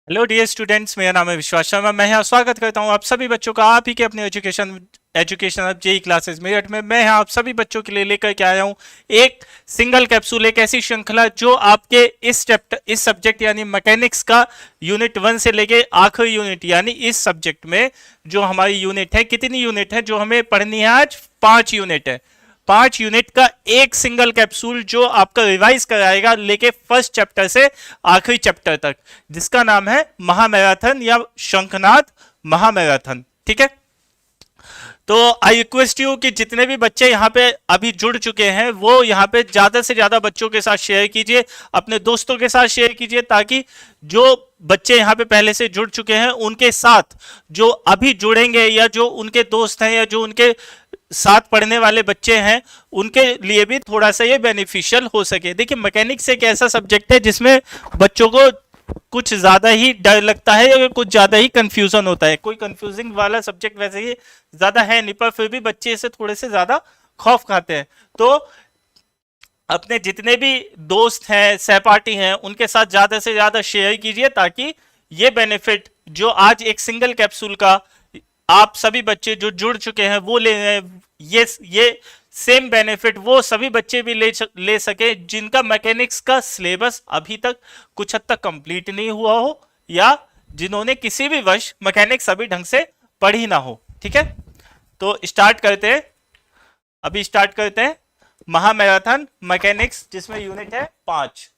Hello dear students, मेरा नाम है विश्वास शर्मा। मैं यहाँ स्वागत करता हूँ आप सभी बच्चों का, आप ही के अपने एजुकेशन अब जेई क्लासेस मेरठ में। मैं यहाँ आप सभी बच्चों के लिए लेकर के आया हूँ एक सिंगल कैप्सूल, एक ऐसी श्रृंखला जो आपके इस चैप्टर, इस सब्जेक्ट यानी मैकेनिक्स का यूनिट 1 से लेके आखिरी यूनिट यानी इस सब्जेक्ट में जो हमारी यूनिट है, कितनी यूनिट है जो हमें पढ़नी है आज? 5 यूनिट है। 5 यूनिट का एक सिंगल कैप्सूल जो आपका रिवाइज कराएगा लेके फर्स्ट चैप्टर से आखिरी चैप्टर तक, जिसका नाम है महामैराथन या शंखनाद महामैराथन। ठीक है, तो आई रिक्वेस्ट यू कि जितने भी बच्चे यहाँ पे अभी जुड़ चुके हैं वो यहाँ पे ज्यादा से ज्यादा बच्चों के साथ शेयर कीजिए, अपने दोस्तों के साथ शेयर कीजिए, ताकि जो बच्चे यहाँ पे पहले से जुड़ चुके हैं उनके साथ जो अभी जुड़ेंगे या जो उनके दोस्त हैं या जो उनके साथ पढ़ने वाले बच्चे हैं उनके लिए भी थोड़ा सा ये बेनिफिशियल हो सके। देखिए, मैकेनिक्स एक ऐसा सब्जेक्ट है जिसमें बच्चों को कुछ ज्यादा ही डर लगता है या कुछ ज्यादा ही कंफ्यूजन होता है। कोई कंफ्यूजिंग वाला सब्जेक्ट वैसे ही ज्यादा है नहीं, पर फिर भी बच्चे इसे थोड़े से ज्यादा खौफ खाते हैं। तो अपने जितने भी दोस्त हैं, सहपाठी हैं, उनके साथ ज्यादा से ज्यादा शेयर कीजिए, ताकि ये बेनिफिट जो आज एक सिंगल कैप्सूल का आप सभी बच्चे जो जुड़ चुके हैं वो ले रहे हैं, ये सेम बेनिफिट वो सभी बच्चे भी ले सके जिनका मैकेनिक्स का सिलेबस अभी तक कुछ हद तक कंप्लीट नहीं हुआ हो या जिन्होंने किसी भी वर्ष मैकेनिक्स अभी ढंग से पढ़ी ना हो। ठीक है, तो स्टार्ट करते हैं। अभी स्टार्ट करते हैं महामैराथन मैकेनिक्स, जिसमें यूनिट है 5।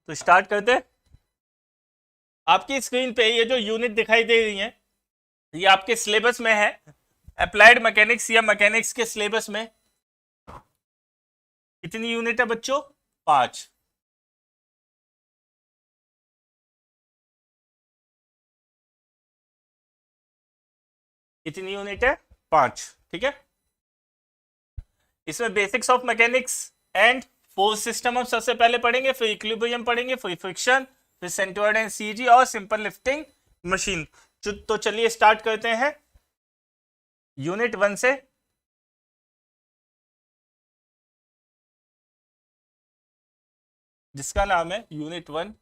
तो स्टार्ट करते हैं। आपकी स्क्रीन पे ये जो यूनिट दिखाई दे रही है ये आपके सिलेबस में है, अप्लाइड मैकेनिक्स या मैकेनिक्स के सिलेबस में। कितनी यूनिट है बच्चों? 5। कितनी यूनिट है? 5। ठीक है, इसमें basics of mechanics and force system हम सबसे पहले पढ़ेंगे, फिर इक्विलिब्रियम पढ़ेंगे, फिर फ्रिक्शन, फिर सेंट्रोइड एंड सीजी और सिंपल लिफ्टिंग मशीन। तो चलिए स्टार्ट करते हैं यूनिट 1 से। जिसका नाम है यूनिट 1,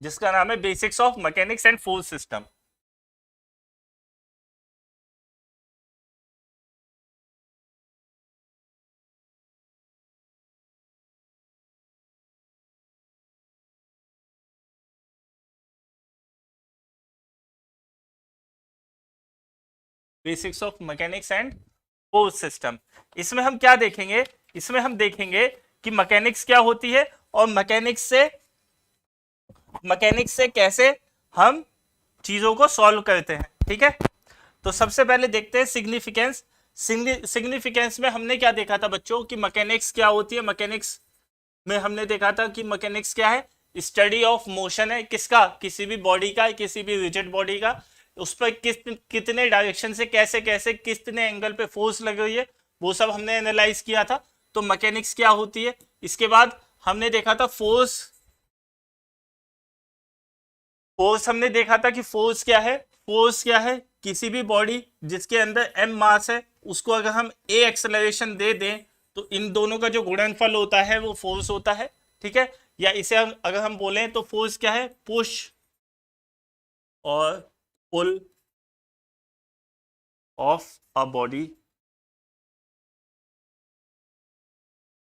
जिसका नाम है basics of mechanics and force system. Basics of mechanics and force system. इसमें हम क्या देखेंगे? इसमें हम देखेंगे कि मैकेनिक्स क्या होती है और मैकेनिक्स से कैसे हम चीजों को सॉल्व करते हैं। ठीक है, तो सबसे पहले देखते हैं सिग्निफिकेंस। सिग्निफिकेंस में हमने क्या देखा था बच्चों कि मैकेनिक्स क्या होती है? मैकेनिक्स में हमने देखा था कि मैकेनिक्स क्या है? स्टडी ऑफ मोशन है। किसका? किसी भी बॉडी का, किसी भी रिजिड बॉडी का। उस पर कितने डायरेक्शन से कैसे कैसे कितने एंगल पे फोर्स लग रही है, वो सब हमने एनालाइज किया था। तो मैकेनिक्स क्या होती है? इसके बाद हमने देखा था फोर्स। फोर्स हमने देखा था कि फोर्स क्या है? फोर्स क्या है? किसी भी बॉडी जिसके अंदर m मास है उसको अगर हम a एक्सेलरेशन दे दें तो इन दोनों का जो गुणनफल होता है वो फोर्स होता है। ठीक है, या इसे अगर हम बोलें तो फोर्स क्या है? पुश और pull of a body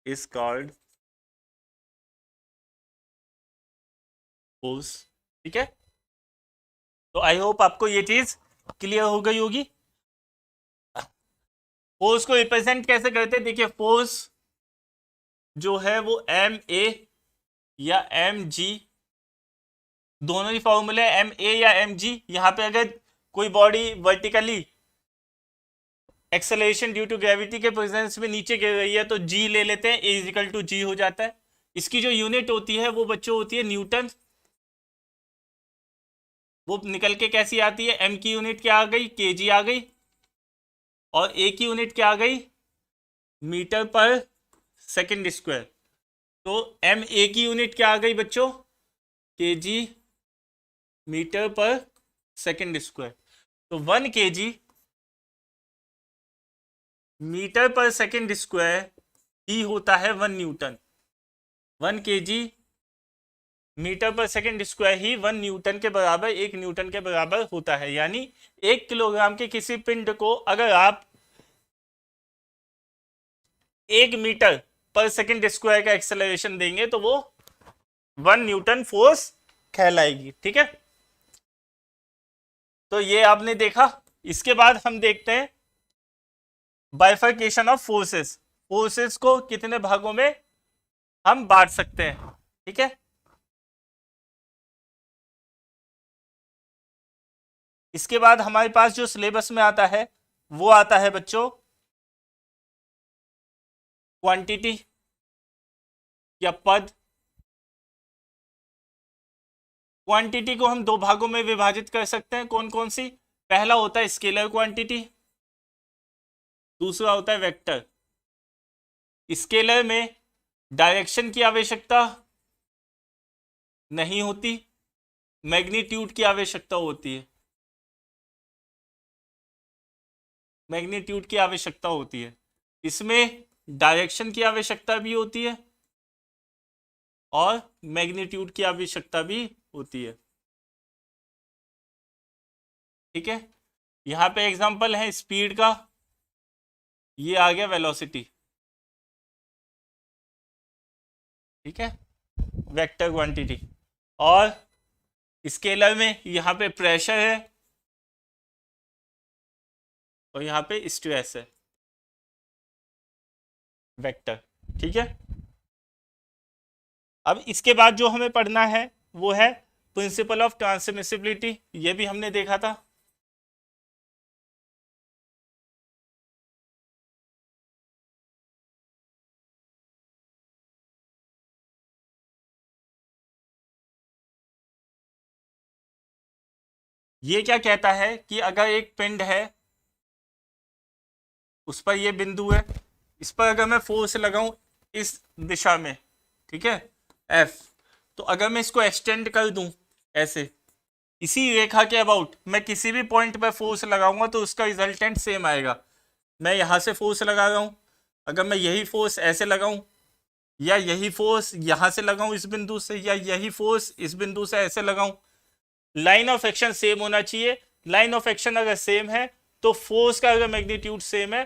is called force. ठीक है, तो आई होप आपको ये चीज क्लियर हो गई होगी। फोर्स को रिप्रेजेंट कैसे करते हैं? देखिए, फोर्स जो है वो एम ए या एम जी, दोनों ही फॉर्मूले एम ए या एम जी। यहां पे अगर कोई body vertically acceleration due to gravity के प्रेजेंस में नीचे गिर रही है तो जी ले लेते हैं, ए इजिकल टू जी हो जाता है। इसकी जो यूनिट होती है वो बच्चों होती है न्यूटन। वो निकल के कैसी आती है? एम की यूनिट क्या आ गई? के जी आ गई। और ए की यूनिट क्या आ गई? मीटर पर सेकेंड स्क्वायर। तो एम ए की यूनिट क्या आ गई बच्चों? केजी मीटर पर सेकंड स्क्वायर। तो 1 केजी मीटर पर सेकंड स्क्वायर ही होता है 1 न्यूटन। 1 केजी मीटर पर सेकंड स्क्वायर ही 1 न्यूटन के बराबर, 1 न्यूटन के बराबर होता है। यानी 1 किलोग्राम के किसी पिंड को अगर आप 1 मीटर पर सेकंड स्क्वायर का एक्सेलरेशन देंगे तो वो 1 न्यूटन फोर्स कहलाएगी। ठीक है, तो ये आपने देखा। इसके बाद हम देखते हैं बाइफर्केशन ऑफ फोर्सेस। फोर्सेस को कितने भागों में हम बांट सकते हैं। ठीक है, इसके बाद हमारे पास जो सिलेबस में आता है वो आता है बच्चों क्वांटिटी या पद। क्वांटिटी को हम 2 भागों में विभाजित कर सकते हैं। कौन कौन सी? पहला होता है स्केलर क्वांटिटी, दूसरा होता है वेक्टर। स्केलर में डायरेक्शन की आवश्यकता नहीं होती, मैग्नीट्यूड की आवश्यकता होती है। मैग्नीट्यूड की आवश्यकता होती है। इसमें डायरेक्शन की आवश्यकता भी होती है और मैग्नीट्यूड की आवश्यकता भी होती है। ठीक है, यहां पे एग्जांपल है स्पीड का, ये आ गया वेलोसिटी। ठीक है, वेक्टर क्वांटिटी। और स्केलर में यहां पे प्रेशर है और यहां पे स्ट्रेस है, वेक्टर। ठीक है, अब इसके बाद जो हमें पढ़ना है वो है प्रिंसिपल ऑफ ट्रांसमिसिबिलिटी। ये भी हमने देखा था। ये क्या कहता है कि अगर एक पिंड है, उस पर ये बिंदु है, इस पर अगर मैं फोर्स लगाऊं इस दिशा में, ठीक है, एफ, तो अगर मैं इसको एक्सटेंड कर दूं ऐसे, इसी रेखा के अबाउट मैं किसी भी पॉइंट पर फोर्स लगाऊंगा तो उसका रिजल्टेंट सेम आएगा। मैं यहां से फोर्स लगा रहा हूं, अगर मैं यही फोर्स ऐसे लगाऊं या यही फोर्स यहां से लगाऊं इस बिंदु से, या यही फोर्स इस बिंदु से ऐसे लगाऊं, लाइन ऑफ एक्शन सेम होना चाहिए। लाइन ऑफ एक्शन अगर सेम है तो फोर्स का अगर मैग्नीट्यूड सेम है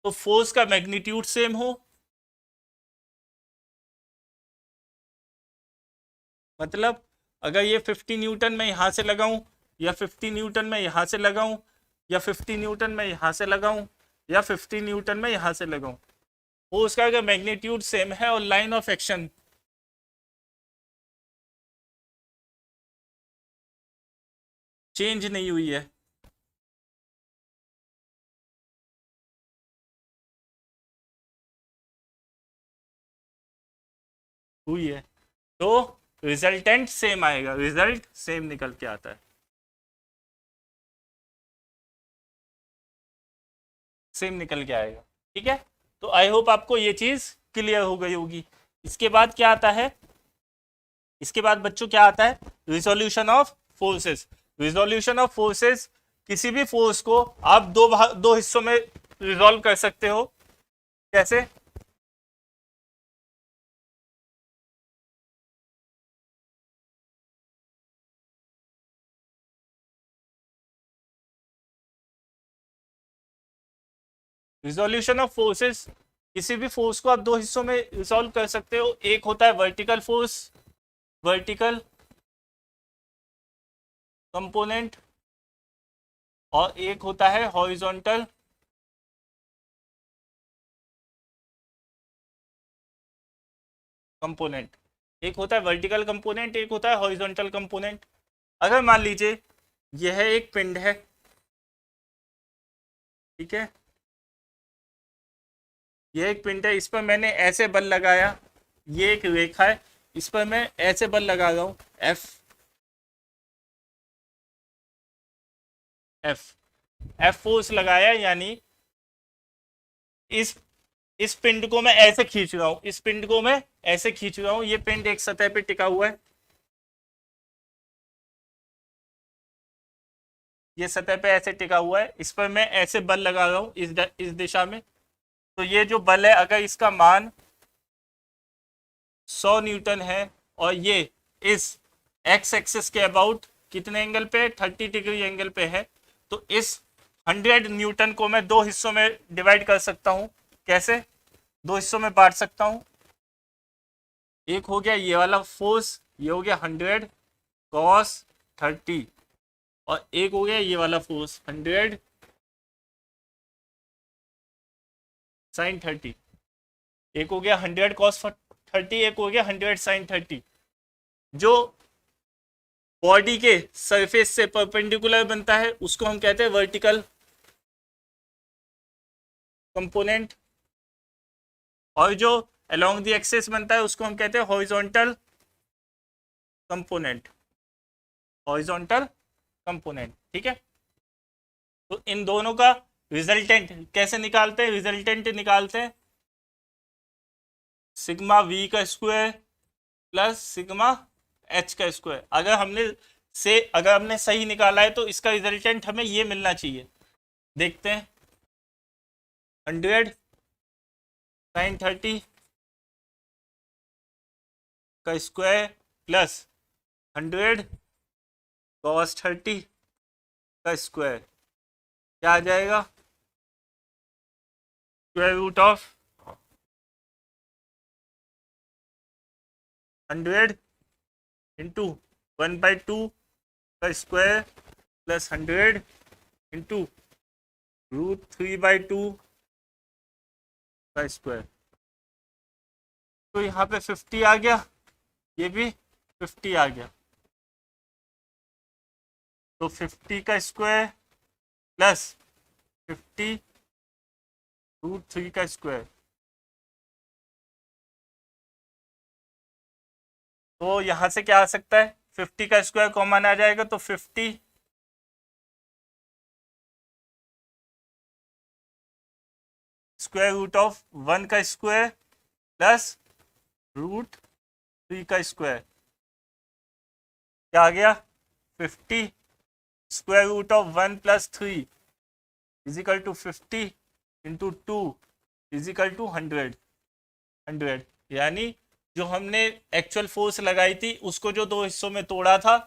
तो फोर्स का मैग्नीट्यूड सेम हो, मतलब अगर ये 50 न्यूटन मैं यहां से लगाऊं या 50 न्यूटन मैं यहां से लगाऊं या 50 न्यूटन मैं यहां से लगाऊं या 50 न्यूटन मैं यहां से लगाऊं, फोर्स का अगर मैग्नीट्यूड सेम है और लाइन ऑफ एक्शन चेंज नहीं हुई है, हुई है, तो रिजल्टेंट सेम आएगा, रिजल्ट सेम निकल के आता है, सेम निकल के आएगा। ठीक है, तो आई होप आपको ये चीज क्लियर हो गई होगी। इसके बाद क्या आता है? इसके बाद बच्चों क्या आता है? Resolution of forces. Resolution of forces, किसी भी फोर्स को आप दो हिस्सों में रिजोल्व कर सकते हो। कैसे? रिजोल्यूशन ऑफ फोर्सेस, किसी भी फोर्स को आप 2 हिस्सों में रिजोल्व कर सकते हो। एक होता है वर्टिकल फोर्स, वर्टिकल कंपोनेंट, और एक होता है हॉरिजॉन्टल कंपोनेंट। एक होता है वर्टिकल कंपोनेंट, एक होता है हॉरिजॉन्टल कंपोनेंट। अगर मान लीजिए यह एक पिंड है, ठीक है, यह एक पिंड है, इस पर मैंने ऐसे बल लगाया, ये एक रेखा है, इस पर मैं ऐसे बल लगा रहा हूं, एफ एफ एफ फोर्स लगाया, यानी इस इस पिंड को मैं ऐसे खींच रहा हूं, इस पिंड को मैं ऐसे खींच रहा हूं, ये पिंड एक सतह पे टिका हुआ है, ये सतह पे ऐसे टिका हुआ है, इस पर मैं ऐसे बल लगा रहा हूँ इस दिशा में, तो ये जो बल है अगर इसका मान 100 न्यूटन है और ये इस एक्स एक्सिस के अबाउट कितने एंगल पे, 30 डिग्री एंगल पे है, तो इस 100 न्यूटन को मैं दो हिस्सों में डिवाइड कर सकता हूं। कैसे? दो हिस्सों में बांट सकता हूं। एक हो गया ये वाला फोर्स, ये हो गया 100 cos 30, और एक हो गया ये वाला फोर्स 100 sin 30। एक हो गया 100 cos 30, एक हो गया 100 sin 30। जो बॉडी के सरफेस से परपेंडिकुलर बनता है उसको हम कहते हैं वर्टिकल कंपोनेंट, और जो अलोंग द एक्सिस बनता है उसको हम कहते हैं हॉरिजॉन्टल कंपोनेंट, हॉरिजॉन्टल कंपोनेंट। ठीक है, तो इन दोनों का रिजल्टेंट कैसे निकालते हैं? रिजल्टेंट निकालते हैं सिग्मा वी का स्क्वायर प्लस सिग्मा एच का स्क्वायर। अगर हमने सही निकाला है तो इसका रिजल्टेंट हमें ये मिलना चाहिए। देखते हैं, 100 sin 30 का स्क्वायर प्लस 100 cos 30 का स्क्वायर, क्या आ जाएगा? स्क्वायर रूट ऑफ 100 इंटू 1/2 का स्क्वायर प्लस 100 इंटू √3/2 का स्क्वायर। तो यहाँ पे 50 आ गया, ये भी 50 आ गया, तो 50 का स्क्वायर प्लस 50 √3 का स्क्वायर, तो यहां से क्या आ सकता है? 50 का स्क्वायर कॉमन आ जाएगा, तो 50 स्क्वायर रूट ऑफ 1 का स्क्वायर प्लस √3 का स्क्वायर, क्या आ गया? 50 स्क्वायर रूट ऑफ 1 प्लस 3 is equal to 50 into 2 is equal to 100। यानी जो हमने एक्चुअल फोर्स लगाई थी उसको जो दो हिस्सों में तोड़ा था,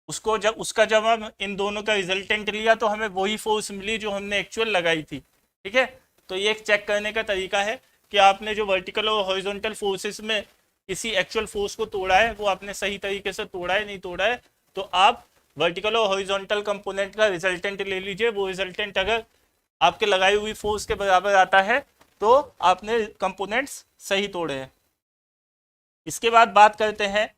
जब हम इन दोनों का रिजल्टेंट लिया तो हमें वही फोर्स मिली जो हमने एक्चुअल लगाई थी। ठीक है, तो ये एक चेक करने का तरीका है कि आपने जो वर्टिकल और हॉरिजॉन्टल फोर्सेस में किसी एक्चुअल फोर्स को तोड़ा है वो आपने सही तरीके से तोड़ा है नहीं तोड़ा है, तो आप वर्टिकल और हॉरिजॉन्टल कंपोनेंट का रिजल्टेंट ले लीजिए। वो रिजल्टेंट अगर आपके लगाई हुई फोर्स के बराबर आता है तो आपने कंपोनेंट्स सही तोड़े हैं। इसके बाद बात करते हैं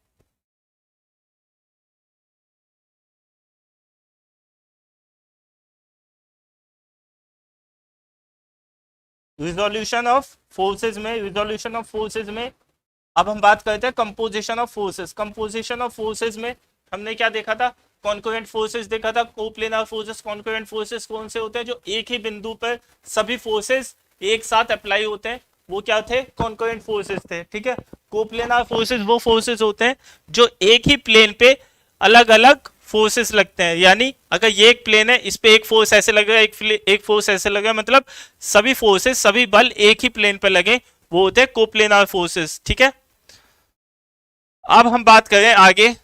रिजोल्यूशन ऑफ फोर्सेस में अब हम बात करते हैं composition of forces. Composition of forces में हमने क्या देखा था? कॉन्करेंट फोर्सेस देखा था। कोप्लेनर फोर्सेस, कॉन्करेंट फोर्सेस कौन से होते हैं? जो एक ही बिंदु पर सभी फोर्सेस एक साथ अप्लाई होते हैं, वो क्या थे? कॉन्करेंट फोर्सेस थे। ठीक है, कोप्लेनर फोर्सेस वो फोर्सेस होते हैं जो एक ही प्लेन पे अलग अलग फोर्सेस लगते हैं। यानी अगर ये एक प्लेन है, इस पे एक फोर्स ऐसे लगेगा, एक फोर्स ऐसे लगेगा, मतलब सभी फोर्सेस, सभी बल एक ही प्लेन पे लगे, वो होते हैं कोप्लेनर फोर्सेस। ठीक है, अब हम बात करें आगे।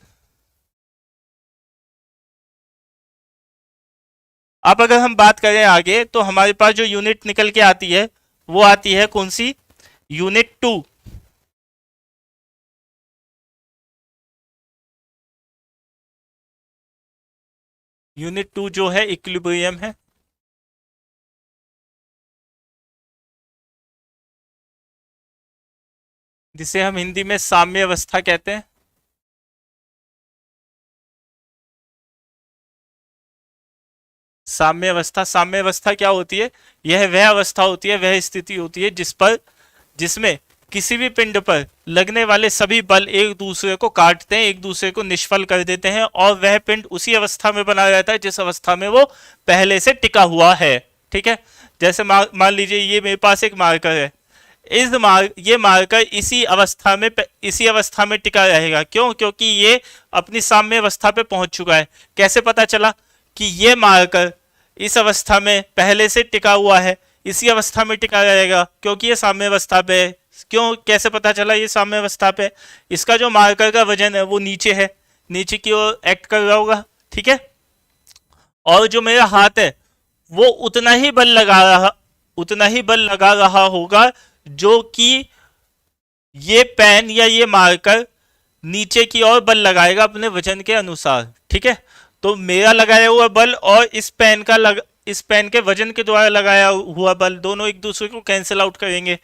अब अगर हम बात करें आगे तो हमारे पास जो यूनिट निकल के आती है वो आती है कौन सी? यूनिट 2। यूनिट 2 जो है इक्विलिब्रियम है। जिसे हम हिंदी में साम्य अवस्था कहते हैं। साम्य अवस्था क्या होती है? यह वह अवस्था होती है, वह स्थिति होती है जिसमें किसी भी पिंड पर लगने वाले सभी बल एक दूसरे को काटते हैं, एक दूसरे को निष्फल कर देते हैं, और वह पिंड उसी अवस्था में बना रहता है जिस अवस्था में वो पहले से टिका हुआ है। ठीक है, जैसे मान लीजिए ये मेरे पास एक मार्कर है, ये मार्कर इसी अवस्था में टिका रहेगा। क्यों? क्योंकि ये अपनी साम्य अवस्था पे पहुंच चुका है। कैसे पता चला कि ये मार्कर इस अवस्था में पहले से टिका हुआ है, इसी अवस्था में टिका रहेगा क्योंकि ये साम्य अवस्था पे है। क्यों, कैसे पता चला ये साम्य अवस्था पे है? इसका जो मार्कर का वजन है वो नीचे है, नीचे की ओर एक्ट कर रहा होगा, ठीक है। और जो मेरा हाथ है वो उतना ही बल लगा रहा होगा जो कि ये पेन या ये मार्कर नीचे की ओर बल लगाएगा अपने वजन के अनुसार, ठीक है। तो मेरा लगाया हुआ बल और इस पेन के वजन के द्वारा लगाया हुआ बल दोनों एक दूसरे को कैंसिल आउट करेंगे।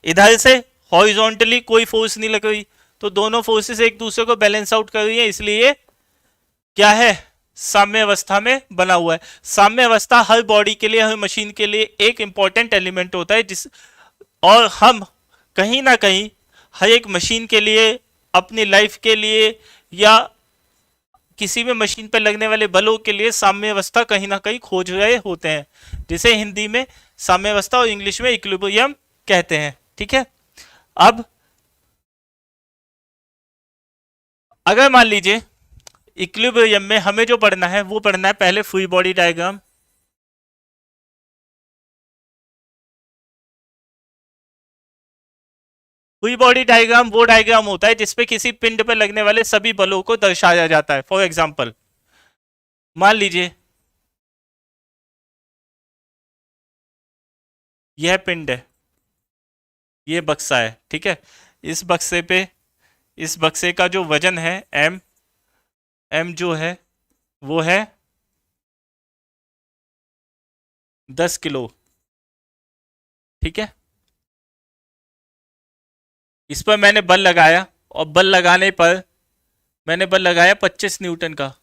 इधर से हॉरिजॉन्टली कोई फोर्स नहीं लग रही, तो दोनों फोर्सेस एक दूसरे को बैलेंस आउट कर रही है, इसलिए क्या है, साम्य अवस्था में बना हुआ है। साम्य अवस्था हर बॉडी के लिए, हर मशीन के लिए एक इंपॉर्टेंट एलिमेंट होता है और हम कहीं ना कहीं हर एक मशीन के लिए, अपनी लाइफ के लिए या किसी भी मशीन पर लगने वाले बलों के लिए साम्य अवस्था कहीं ना कहीं खोज रहे होते हैं, जिसे हिंदी में साम्य अवस्था और इंग्लिश में इक्विलिब्रियम कहते हैं, ठीक है। अब अगर मान लीजिए इक्विलिब्रियम में हमें जो पढ़ना है वो पढ़ना है पहले free body diagram. Free body diagram वो डायग्राम होता है जिसपे किसी पिंड पर लगने वाले सभी बलों को दर्शाया जाता है। फॉर एग्जांपल मान लीजिए यह पिंड है, ये बक्सा है, ठीक है। इस बक्से का जो वजन है एम जो है वो है 10 किलो, ठीक है। इस पर मैंने बल लगाया और बल लगाने पर मैंने बल लगाया 25 न्यूटन का,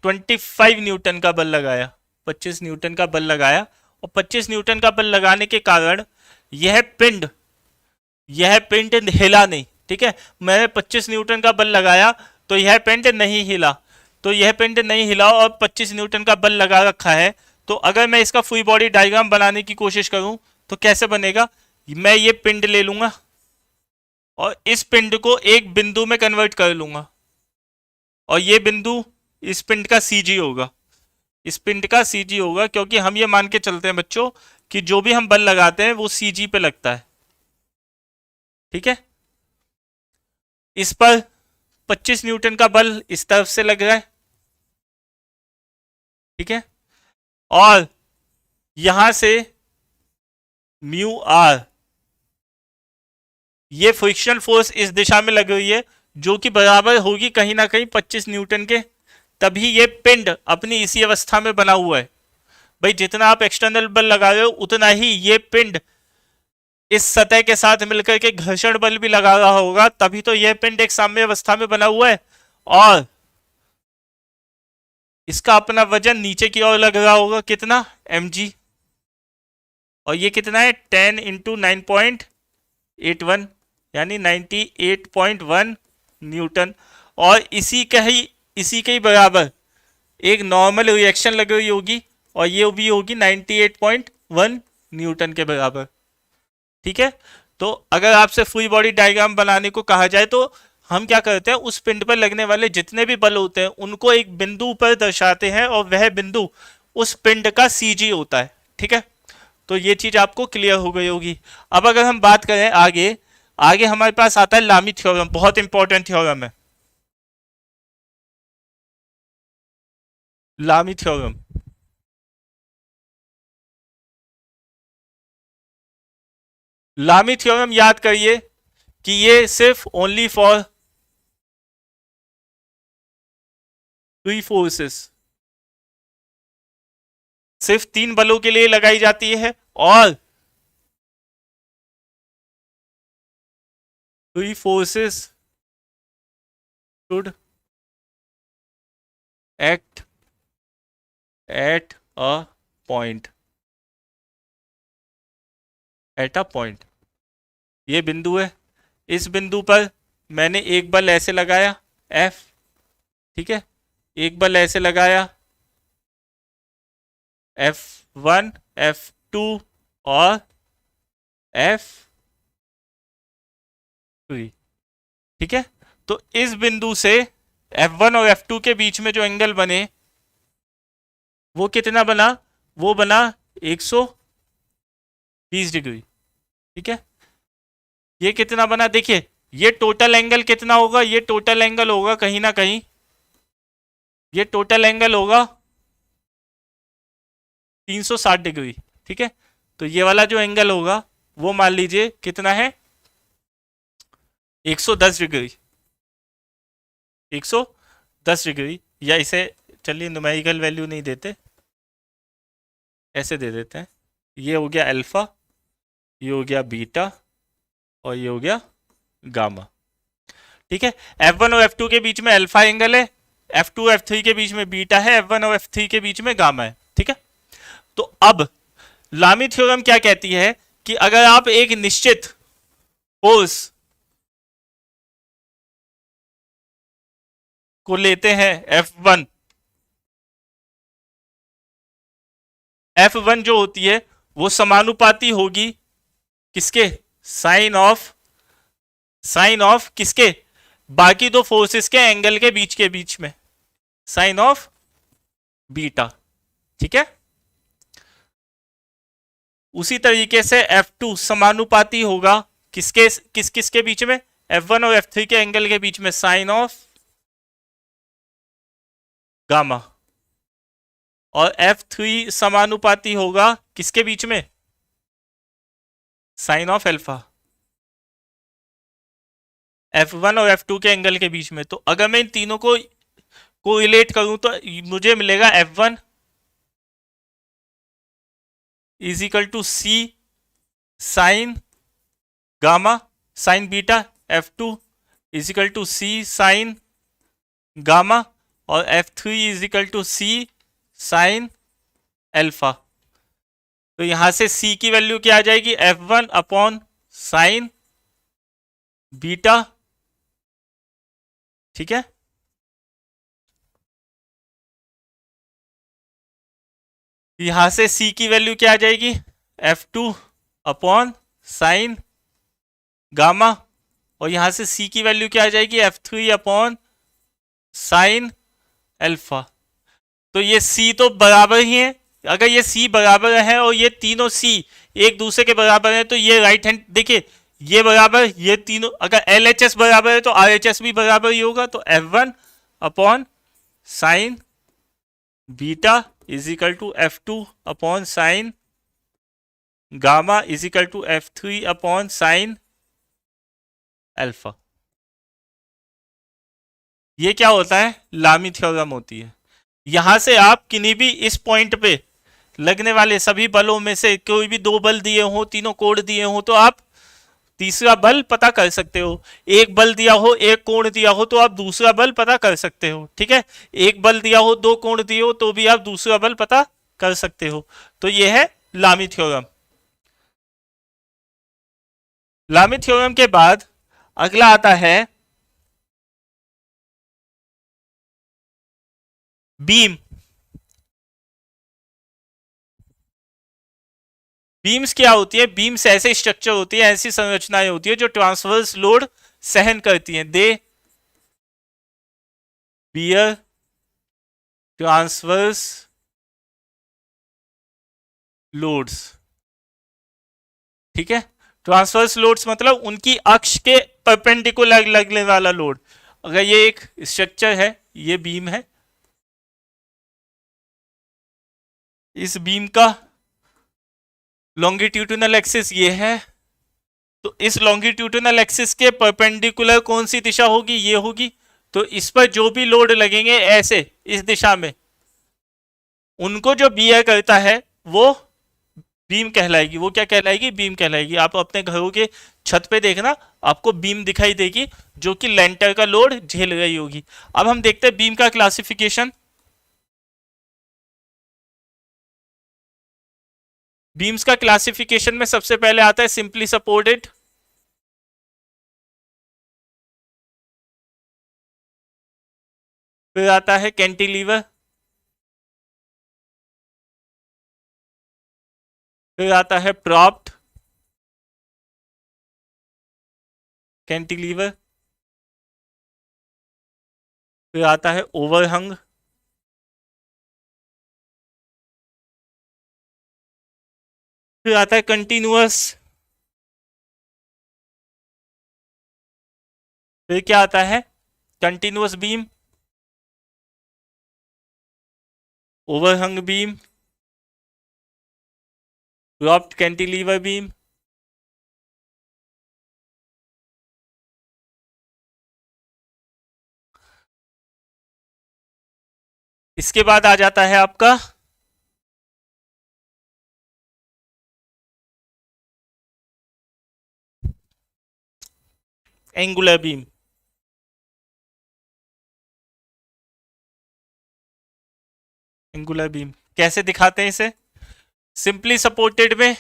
25 न्यूटन का बल लगाया, 25 न्यूटन का बल लगाया। और 25 न्यूटन का बल लगाने के कारण यह पिंड हिला नहीं, ठीक है। मैंने 25 न्यूटन का बल लगाया तो यह पिंड नहीं हिला, और 25 न्यूटन का बल लगा रखा है। तो अगर मैं इसका फुल बॉडी डायग्राम बनाने की कोशिश करूं तो कैसे बनेगा, मैं ये पिंड ले लूंगा और इस पिंड को एक बिंदु में कन्वर्ट कर लूंगा, और ये बिंदु इस पिंड का सीजी होगा, क्योंकि हम ये मान के चलते हैं बच्चों कि जो भी हम बल लगाते हैं वो सीजी पे लगता है, ठीक है। इस पर 25 न्यूटन का बल इस तरफ से लग रहा है, ठीक है। और यहां से म्यू आर, ये फ्रिक्शनल फोर्स इस दिशा में लग रही है जो कि बराबर होगी कहीं ना कहीं 25 न्यूटन के, तभी ये पिंड अपनी इसी अवस्था में बना हुआ है। भाई जितना आप एक्सटर्नल बल लगा रहे हो उतना ही ये पिंड इस सतह के साथ मिलकर के घर्षण बल भी लगा रहा होगा, तभी तो यह पिंड एक साम्य अवस्था में बना हुआ है। और इसका अपना वजन नीचे की ओर लग रहा होगा, कितना, mg, और ये कितना है 10 इंटू 9.81 यानी 98.1 न्यूटन। और इसी के ही बराबर एक नॉर्मल रिएक्शन लग रही होगी और ये भी होगी 98.1 न्यूटन के बराबर, ठीक है। तो अगर आपसे फुल बॉडी डायग्राम बनाने को कहा जाए तो हम क्या करते हैं, उस पिंड पर लगने वाले जितने भी बल होते हैं उनको एक बिंदु पर दर्शाते हैं और वह बिंदु उस पिंड का सीजी होता है, ठीक है। तो ये चीज आपको क्लियर हो गई होगी। अब अगर हम बात करें आगे हमारे पास आता है लामी थ्योरम, बहुत इंपॉर्टेंट थ्योरम है लामी थ्योरम। लामी थ्योरम याद करिए कि ये सिर्फ ओनली फॉर फ्री फोर्सेस, सिर्फ 3 बलों के लिए लगाई जाती है और free forces should act at a point, ये बिंदु है, इस बिंदु पर मैंने एक बल ऐसे लगाया F, ठीक है, एक बल ऐसे लगाया F1 F2 और F3, ठीक है। तो इस बिंदु से F1 और F2 के बीच में जो एंगल बने वो कितना बना, वो बना 120 डिग्री। ठीक है, ये कितना बना, देखिए ये टोटल एंगल कितना होगा, ये टोटल एंगल होगा कहीं ना कहीं, ये टोटल एंगल होगा 360 डिग्री। ठीक है, तो ये वाला जो एंगल होगा वो मान लीजिए कितना है, 110 डिग्री, 110 डिग्री। या इसे चलिए न्यूमेरिकल वैल्यू नहीं देते, ऐसे दे देते हैं। ये हो गया अल्फा, ये हो गया बीटा, और ये हो गया गामा। ठीक है, F1 और F2 के बीच में अल्फा एंगल है, F2 F3 के बीच में बीटा है, F1 और F3 के बीच में गामा है। ठीक है, तो अब लामी थ्योरम क्या कहती है कि अगर आप एक निश्चित फोर्स को लेते हैं F1, F1 जो होती है वो समानुपाती होगी किसके, साइन ऑफ किसके, बाकी दो फोर्सेस के एंगल के बीच में, साइन ऑफ बीटा। ठीक है, उसी तरीके से F2 समानुपाती होगा किसके, किसके बीच में, F1 और F3 के एंगल के बीच में, साइन ऑफ गामा। और F3 समानुपाती होगा किसके बीच में, साइन ऑफ अल्फा, F1 और F2 के एंगल के बीच में। तो अगर मैं इन तीनों को रिलेट करूं तो मुझे मिलेगा F1 is equal to C sine gamma sine beta, F2 is equal to C sine gamma, और F3 is equal to C sine alpha. तो यहां से C की वैल्यू क्या आ जाएगी, F1 अपॉन साइन बीटा। ठीक है, यहां से C की वैल्यू क्या आ जाएगी, F2 अपॉन साइन गामा, और यहां से C की वैल्यू क्या आ जाएगी, F3 अपॉन साइन अल्फा। तो ये C तो बराबर ही है, अगर ये C बराबर है और ये तीनों C एक दूसरे के बराबर है तो ये राइट हैंड, देखिए ये बराबर, ये तीनों, अगर LHS बराबर है तो RHS भी बराबर ही होगा। तो F1 upon sine beta is equal to F2 upon sine gamma is equal to F3 upon sine alpha. ये क्या होता है, लामी थ्योरम होती है। यहां से आप किन्हीं भी इस पॉइंट पे लगने वाले सभी बलों में से कोई भी दो बल दिए हो, तीनों कोण दिए हो, तो आप तीसरा बल पता कर सकते हो। एक बल दिया हो, एक कोण दिया हो, तो आप दूसरा बल पता कर सकते हो। ठीक है, एक बल दिया हो, दो कोण दिए हो, तो भी आप दूसरा बल पता कर सकते हो। तो यह है लामी थ्योरम। लामी थ्योरम के बाद अगला आता है बीम। बीम्स क्या होती है, बीम्स ऐसे स्ट्रक्चर होती है, ऐसी संरचनाएं होती है जो ट्रांसवर्स लोड सहन करती हैं। दे बियर ट्रांसवर्स लोड्स। ठीक है, ट्रांसवर्स लोड्स मतलब उनकी अक्ष के परपेंडिकुलर लगने वाला लोड। अगर ये एक स्ट्रक्चर है, ये बीम है, इस बीम का लॉन्गिट्यूडिनल एक्सिस ये है, तो इस लॉन्गिट्यूडिनल एक्सिस के परपेंडिकुलर कौन सी दिशा होगी, ये होगी। तो इस पर जो भी लोड लगेंगे ऐसे इस दिशा में, उनको जो बियर करता है वो बीम कहलाएगी। वो क्या कहलाएगी, बीम कहलाएगी। आप अपने घरों के छत पे देखना, आपको बीम दिखाई देगी जो कि लेंटर का लोड झेल रही होगी। अब हम देखते हैं बीम का क्लासिफिकेशन। बीम्स का क्लासिफिकेशन में सबसे पहले आता है सिंपली सपोर्टेड, फिर आता है कैंटिलीवर, फिर आता है प्रॉप्ड कैंटिलीवर, फिर आता है ओवरहंग, फिर आता है कंटिन्यूअस, फिर क्या आता है, continuous beam, overhang beam, dropped cantilever beam, इसके बाद आ जाता है आपका एंगुलर बीम। एंगुलर बीम कैसे दिखाते हैं इसे, सिंपली सपोर्टेड में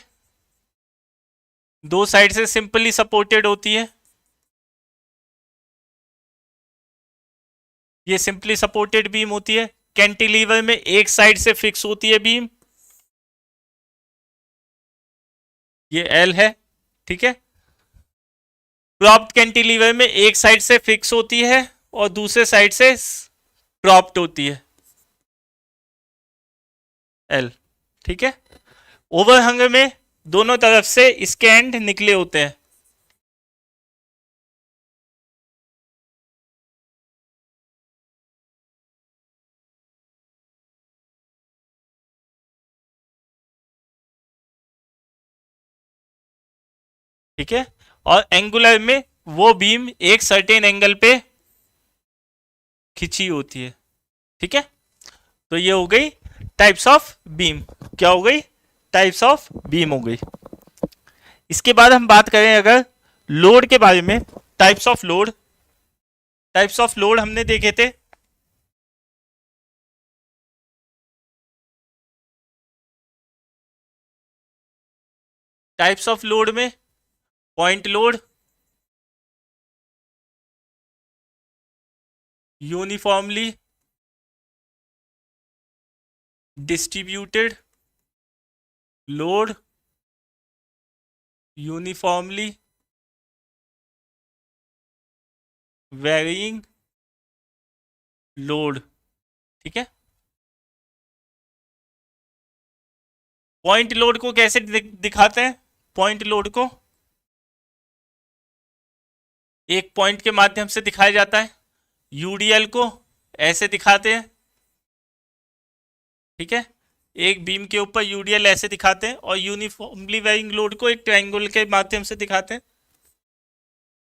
दो साइड से सिंपली सपोर्टेड होती है, ये सिंपली सपोर्टेड बीम होती है। कैंटिलीवर में एक साइड से फिक्स होती है बीम, ये एल है, ठीक है। ड्रॉप्ड कैंटिलीवर में एक साइड से फिक्स होती है और दूसरे साइड से ड्रॉप्ड होती है, एल, ठीक है। ओवरहंग में दोनों तरफ से इसके एंड निकले होते हैं, ठीक है। और एंगुलर में वो बीम एक सर्टेन एंगल पे खिंची होती है, ठीक है। तो ये हो गई टाइप्स ऑफ बीम, क्या हो गई, टाइप्स ऑफ बीम हो गई। इसके बाद हम बात करें अगर लोड के बारे में, types of load, types of load हमने देखे थे, टाइप्स ऑफ लोड में point load, uniformly distributed load, uniformly varying load, ठीक है। पॉइंट लोड को कैसे दिखाते हैं, पॉइंट लोड को एक पॉइंट के माध्यम से दिखाया जाता है, यूडीएल को ऐसे दिखाते हैं, ठीक है। एक बीम के ऊपर यूडीएल ऐसे दिखाते हैं और यूनिफॉर्मली वेरिंग लोड को एक ट्रायंगल के माध्यम से दिखाते हैं,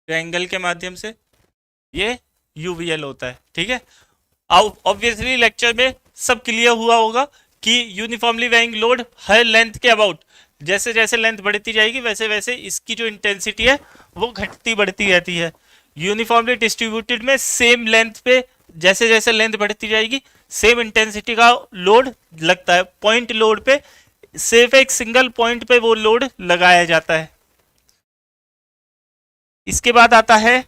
ट्रायंगल के माध्यम से, ये यूवीएल होता है, ठीक है। ऑब्वियसली लेक्चर में सब क्लियर हुआ होगा कि यूनिफॉर्मली वेरिंग लोड हर लेंथ के अबाउट, जैसे जैसे लेंथ बढ़ती जाएगी वैसे वैसे इसकी जो इंटेंसिटी है वो घटती बढ़ती रहती है। यूनिफॉर्मली डिस्ट्रीब्यूटेड में सेम लेंथ पे जैसे जैसे लेंथ बढ़ती जाएगी सेम इंटेंसिटी का लोड लगता है। पॉइंट लोड पे सिर्फ एक सिंगल पॉइंट पे वो लोड लगाया जाता है। इसके बाद आता है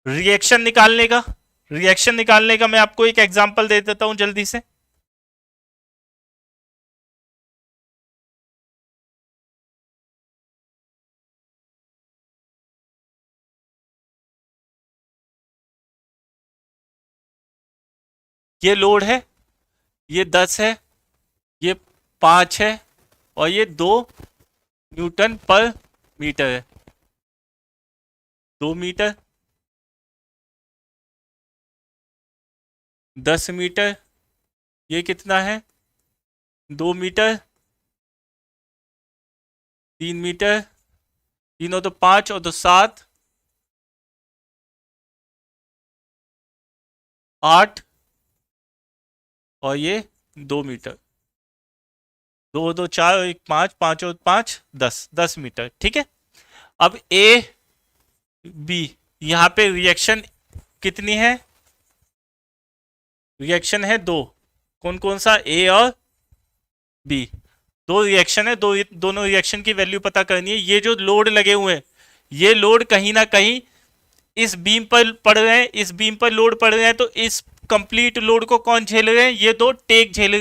रिएक्शन निकालने का। रिएक्शन निकालने का मैं आपको एक एग्जांपल दे देता हूं जल्दी से। ये लोड है, ये 10 है, ये 5 है और ये 2 न्यूटन पर मीटर है, 2 मीटर, 10 मीटर, ये कितना है, 2 मीटर, 3 मीटर, तीनों तो 5 और 2 7, 8 और ये 2 मीटर, 2 2 4 और 1 5, 5 और 5 10, 10 मीटर, ठीक है। अब ए बी, यहां पे रिएक्शन कितनी है, रिएक्शन है 2, कौन कौन सा, ए और बी, 2 रिएक्शन है, दोनों रिएक्शन की वैल्यू पता करनी है। ये जो लोड लगे हुए हैं ये लोड कहीं ना कहीं इस बीम पर पड़ रहे हैं, इस बीम पर लोड पड़ रहे हैं, तो इस कंप्लीट लोड को कौन झेल रहे हैं, ये 2 टेक झेल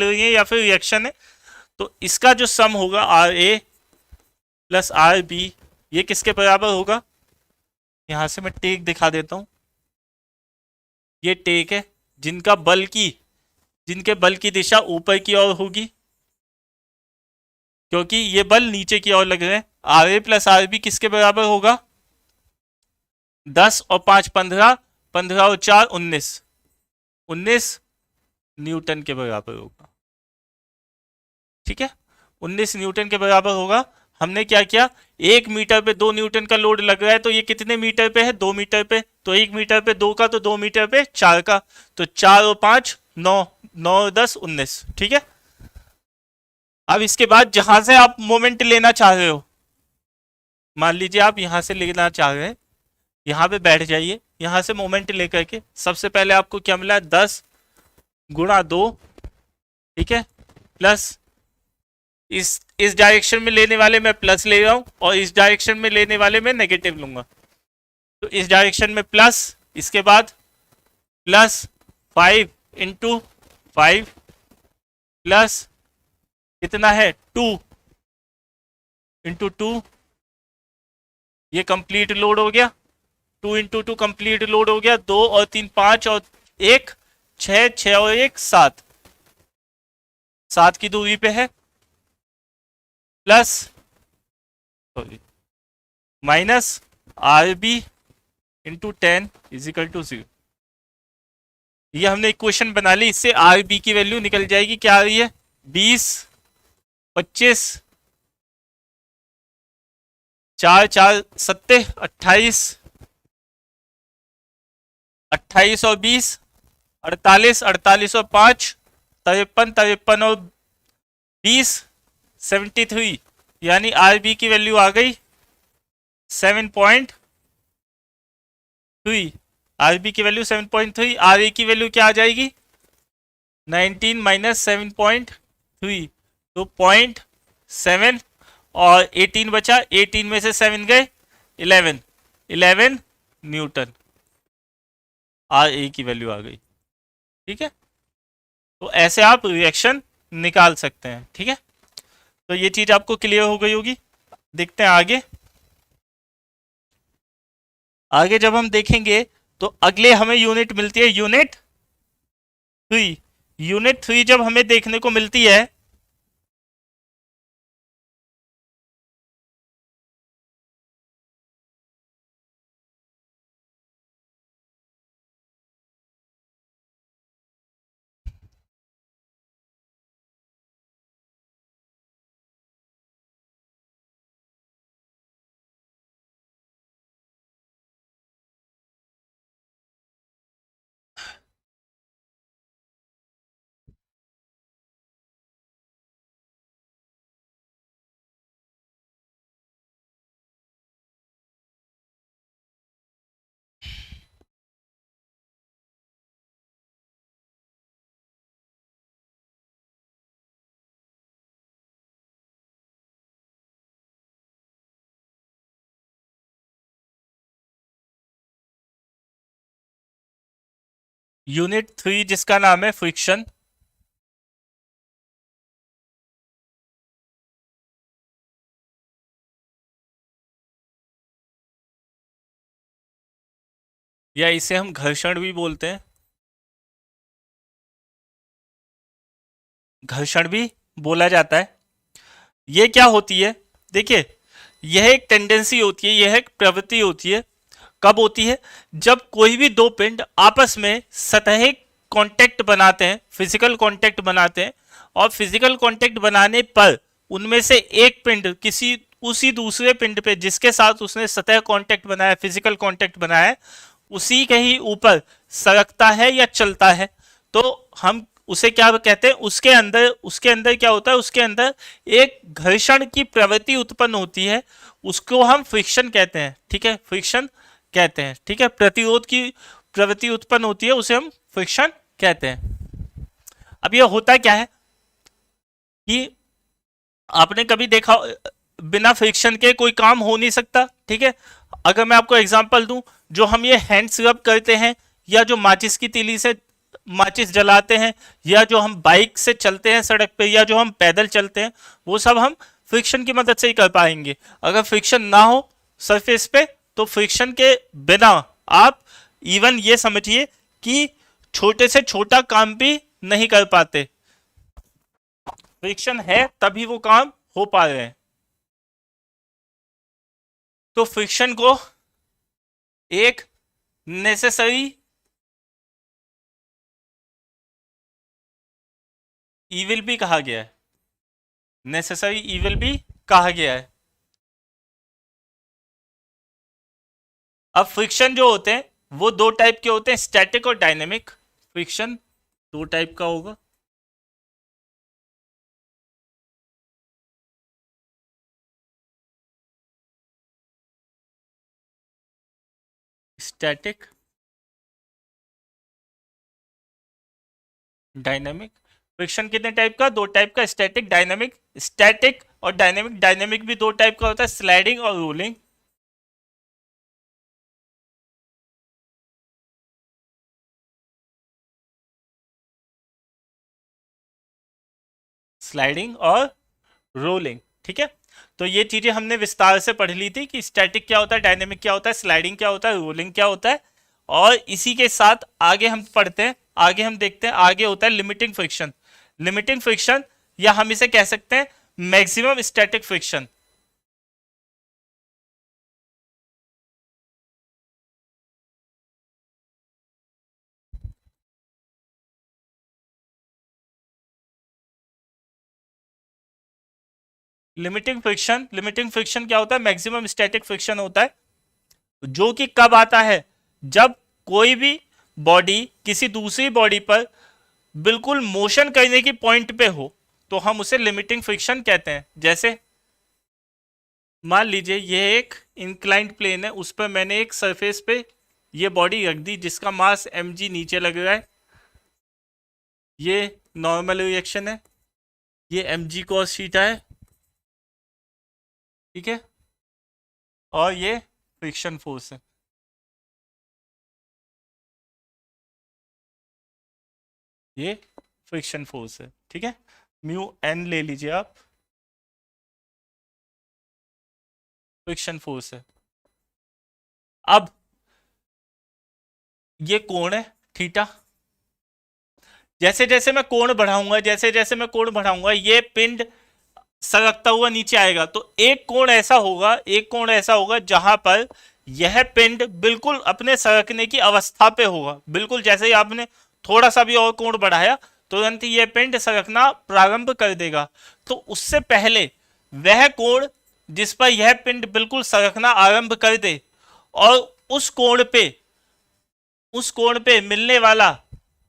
रही है या फिर रिएक्शन है। तो इसका जो सम होगा R A plus R B, ये किसके बराबर होगा, यहां से मैं टेक दिखा देता हूं, ये टेक है जिनका बल की जिनके बल की दिशा ऊपर की ओर होगी, क्योंकि ये बल नीचे की ओर लग रहे हैं। R A plus R B किसके बराबर होगा? 10 और 5 15, 15 और 4 19, 19 न्यूटन के बराबर होगा। ठीक है, 19 न्यूटन के बराबर होगा। हमने क्या किया, 1 मीटर पे 2 न्यूटन का लोड लग रहा है, तो ये कितने मीटर पे है? 2 मीटर पे। तो 1 मीटर पे 2 का, तो 2 मीटर पे 4 का, तो 4 और 5 9, 9 और 10 19। ठीक है, अब इसके बाद जहां से आप मोमेंट लेना चाह रहे हो, मान लीजिए आप यहां से लेना चाह रहे हैं, यहां पे बैठ जाइए, यहां से मोमेंट लेकर के सबसे पहले आपको क्या मिला? 10 गुणा 2, ठीक है, प्लस इस डायरेक्शन में लेने वाले मैं प्लस ले रहा हूं और इस डायरेक्शन में लेने वाले मैं नेगेटिव लूंगा। तो इस डायरेक्शन में प्लस, इसके बाद प्लस 5 इंटू 5 प्लस कितना है? 2 इंटू 2, ये कंप्लीट लोड हो गया। 2 इंटू 2 कंप्लीट लोड हो गया। 2 और 3 5 और 1 6, 6 और 1 7, 7 की दूरी पे है, plus sorry minus R B into 10 is equal to 0। ये हमने इक्वेशन बना ली, इससे आर बी की वैल्यू निकल जाएगी। क्या आ रही है? 20 25 4 4 7 28, 28 और 20 48, 48 और 5 53, 53 और 20 73, यानी आर बी की वैल्यू आ गई 7.3। आर बी की वैल्यू 7.3, आर ए की वैल्यू क्या आ जाएगी? 19 माइनस 7.3, तो 0.7 और 18 बचा, 18 में से 7 गए 11, 11 न्यूटन आर ए की वैल्यू आ गई। ठीक है, तो ऐसे आप रिएक्शन निकाल सकते हैं। ठीक है, तो ये चीज आपको क्लियर हो गई होगी। देखते हैं आगे। आगे जब हम देखेंगे तो अगले हमें यूनिट मिलती है यूनिट 3। यूनिट 3 जब हमें देखने को मिलती है, यूनिट 3 जिसका नाम है फ्रिक्शन, या इसे हम घर्षण भी बोलते हैं, घर्षण भी बोला जाता है। ये क्या होती है? देखिए, यह एक टेंडेंसी होती है, यह एक प्रवृत्ति होती है। कब होती है? जब कोई भी दो पिंड आपस में सतही कांटेक्ट बनाते हैं, फिजिकल कांटेक्ट बनाते हैं, और फिजिकल कांटेक्ट बनाने पर उनमें से एक पिंड किसी उसी दूसरे पिंड पे जिसके साथ उसने सतह कांटेक्ट बनाया, फिजिकल कांटेक्ट बनाया है, उसी के ही ऊपर सरकता है या चलता है, तो हम उसे क्या कहते हैं? उसके अंदर क्या होता है? उसके अंदर एक घर्षण की प्रवृत्ति उत्पन्न होती है, उसको हम फ्रिक्शन कहते हैं। ठीक है, फ्रिक्शन कहते हैं। ठीक है, प्रतिरोध की प्रवृत्ति उत्पन्न होती है, उसे हम फ्रिक्शन कहते हैं। अब यह होता क्या है कि आपने कभी देखा, बिना फ्रिक्शन के कोई काम हो नहीं सकता। ठीक है, अगर मैं आपको एग्जांपल दूं, जो हम ये हैंड्स रब करते हैं, या जो माचिस की तीली से माचिस जलाते हैं, या जो हम बाइक से चलते हैं सड़क पे, या जो हम पैदल चलते हैं, वो सब हम फ्रिक्शन की मदद से ही कर पाएंगे। अगर फ्रिक्शन ना हो सरफेस पे, तो फ्रिक्शन के बिना आप इवन ये समझिए कि छोटे से छोटा काम भी नहीं कर पाते। फ्रिक्शन है तभी वो काम हो पा रहे हैं। तो फ्रिक्शन को एक नेसेसरी इविल भी कहा गया है, नेसेसरी इविल भी कहा गया है। अब फ्रिक्शन जो होते हैं वो दो टाइप के होते हैं, स्टैटिक और डायनेमिक। फ्रिक्शन दो टाइप का होगा, स्टैटिक, डायनेमिक। फ्रिक्शन कितने टाइप का? दो टाइप का, स्टैटिक डायनेमिक। स्टैटिक और डायनेमिक, डायनेमिक भी दो टाइप का होता है, स्लाइडिंग और रोलिंग। स्लाइडिंग और रोलिंग, ठीक है। तो ये चीजें हमने विस्तार से पढ़ ली थी कि स्टैटिक क्या होता है, डायनेमिक क्या होता है, स्लाइडिंग क्या होता है, रोलिंग क्या होता है। और इसी के साथ आगे हम पढ़ते हैं, आगे हम देखते हैं, आगे होता है लिमिटिंग फ्रिक्शन। लिमिटिंग फ्रिक्शन, या हम इसे कह सकते हैं maximum static friction. Limiting friction क्या होता है? मैक्सिमम स्टैटिक फ्रिक्शन होता है, जो कि कब आता है? जब कोई भी बॉडी किसी दूसरी बॉडी पर बिल्कुल मोशन करने की पॉइंट पे हो, तो हम उसे लिमिटिंग फ्रिक्शन कहते हैं। जैसे मान लीजिए ये एक इंक्लाइंड प्लेन है, उस पर मैंने एक सरफेस पे ये बॉडी रख दी जिसका मास mg नीचे लग रहा है। ये नॉर्मल रिएक्शन है, ये mg cos थीटा है, ठीक है। और ये फ्रिक्शन फोर्स है, ये फ्रिक्शन फोर्स है, ठीक है। म्यू एन ले लीजिए आप, फ्रिक्शन फोर्स है। अब ये कोण है थीटा, जैसे जैसे मैं कोण बढ़ाऊंगा, जैसे जैसे मैं कोण बढ़ाऊंगा, ये पिंड सरकता हुआ नीचे आएगा। तो एक कोण ऐसा होगा, एक कोण ऐसा होगा जहां पर यह पिंड बिल्कुल अपने सरकने की अवस्था पे होगा। बिल्कुल जैसे ही आपने थोड़ा सा भी और कोण बढ़ाया, तुरंत ही यह पिंड सरकना प्रारंभ कर देगा। तो उससे पहले वह कोण जिस पर यह पिंड बिल्कुल सरकना आरंभ कर दे, और उस कोण पे, उस कोण पे मिलने वाला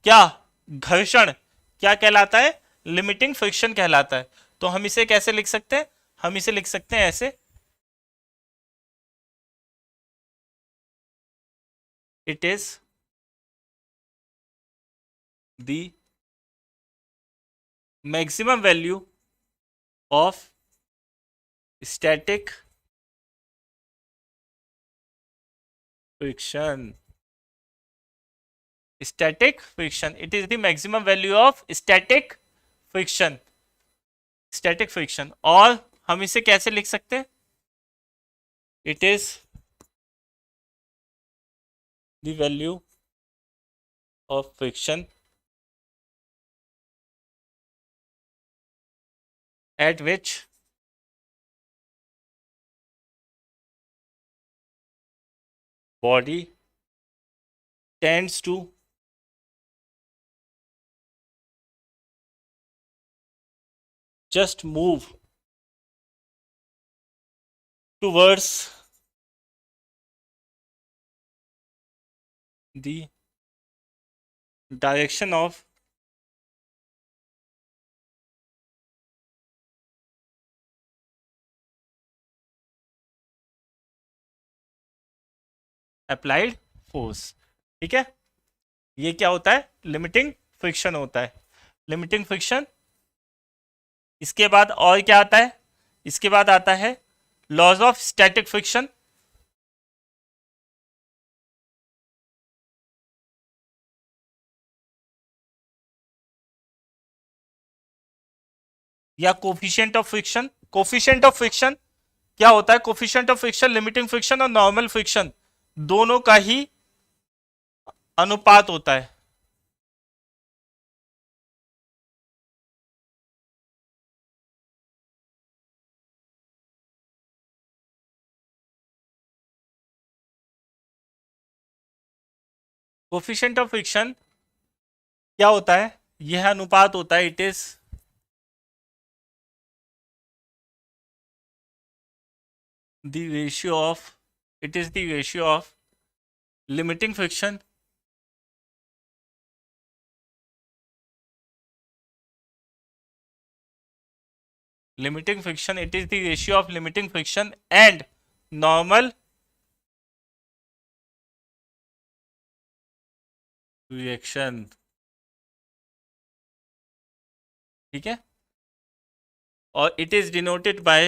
क्या घर्षण क्या कहलाता है? लिमिटिंग फ्रिक्शन कहलाता है। तो हम इसे कैसे लिख सकते हैं? हम इसे लिख सकते हैं ऐसे, it is the maximum value of static friction. Static friction, it is the maximum value of static friction, static friction. और हम इसे कैसे लिख सकते हैं? It is the value of friction at which body tends to just move towards the direction of applied force, ठीक है। ये क्या होता है? लिमिटिंग फ्रिक्शन होता है, लिमिटिंग फ्रिक्शन। इसके बाद और क्या आता है? इसके बाद आता है लॉज ऑफ स्टैटिक फ्रिक्शन, या coefficient of friction. Coefficient of friction क्या होता है? Coefficient of friction limiting friction और नॉर्मल फ्रिक्शन दोनों का ही अनुपात होता है। कोफिशिएंट ऑफ फ्रिक्शन क्या होता है? यह अनुपात होता है, it is the ratio of it is the ratio of limiting friction it is the ratio of limiting friction and normal reaction. ठीक है, और it is denoted by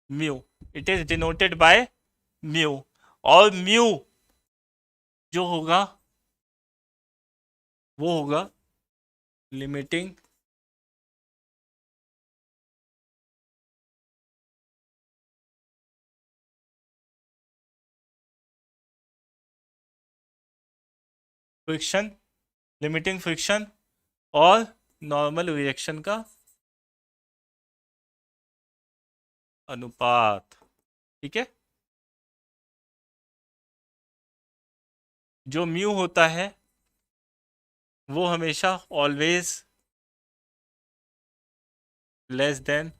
mu. It is denoted by mu. और mu जो होगा वो होगा limiting friction, limiting friction और normal reaction का अनुपात। ठीक है, जो म्यू होता है वो हमेशा ऑलवेज लेस देन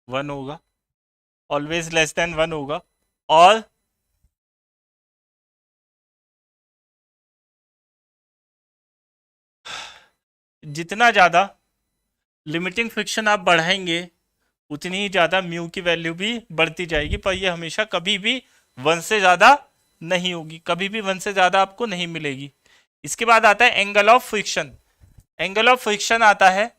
1 होगा, ऑलवेज लेस देन 1 होगा। और जितना ज़्यादा लिमिटिंग फ्रिक्शन आप बढ़ाएंगे उतनी ही ज़्यादा म्यू की वैल्यू भी बढ़ती जाएगी, पर ये हमेशा कभी भी 1 से ज़्यादा नहीं होगी, कभी भी 1 से ज़्यादा आपको नहीं मिलेगी। इसके बाद आता है angle of friction. Angle of friction आता है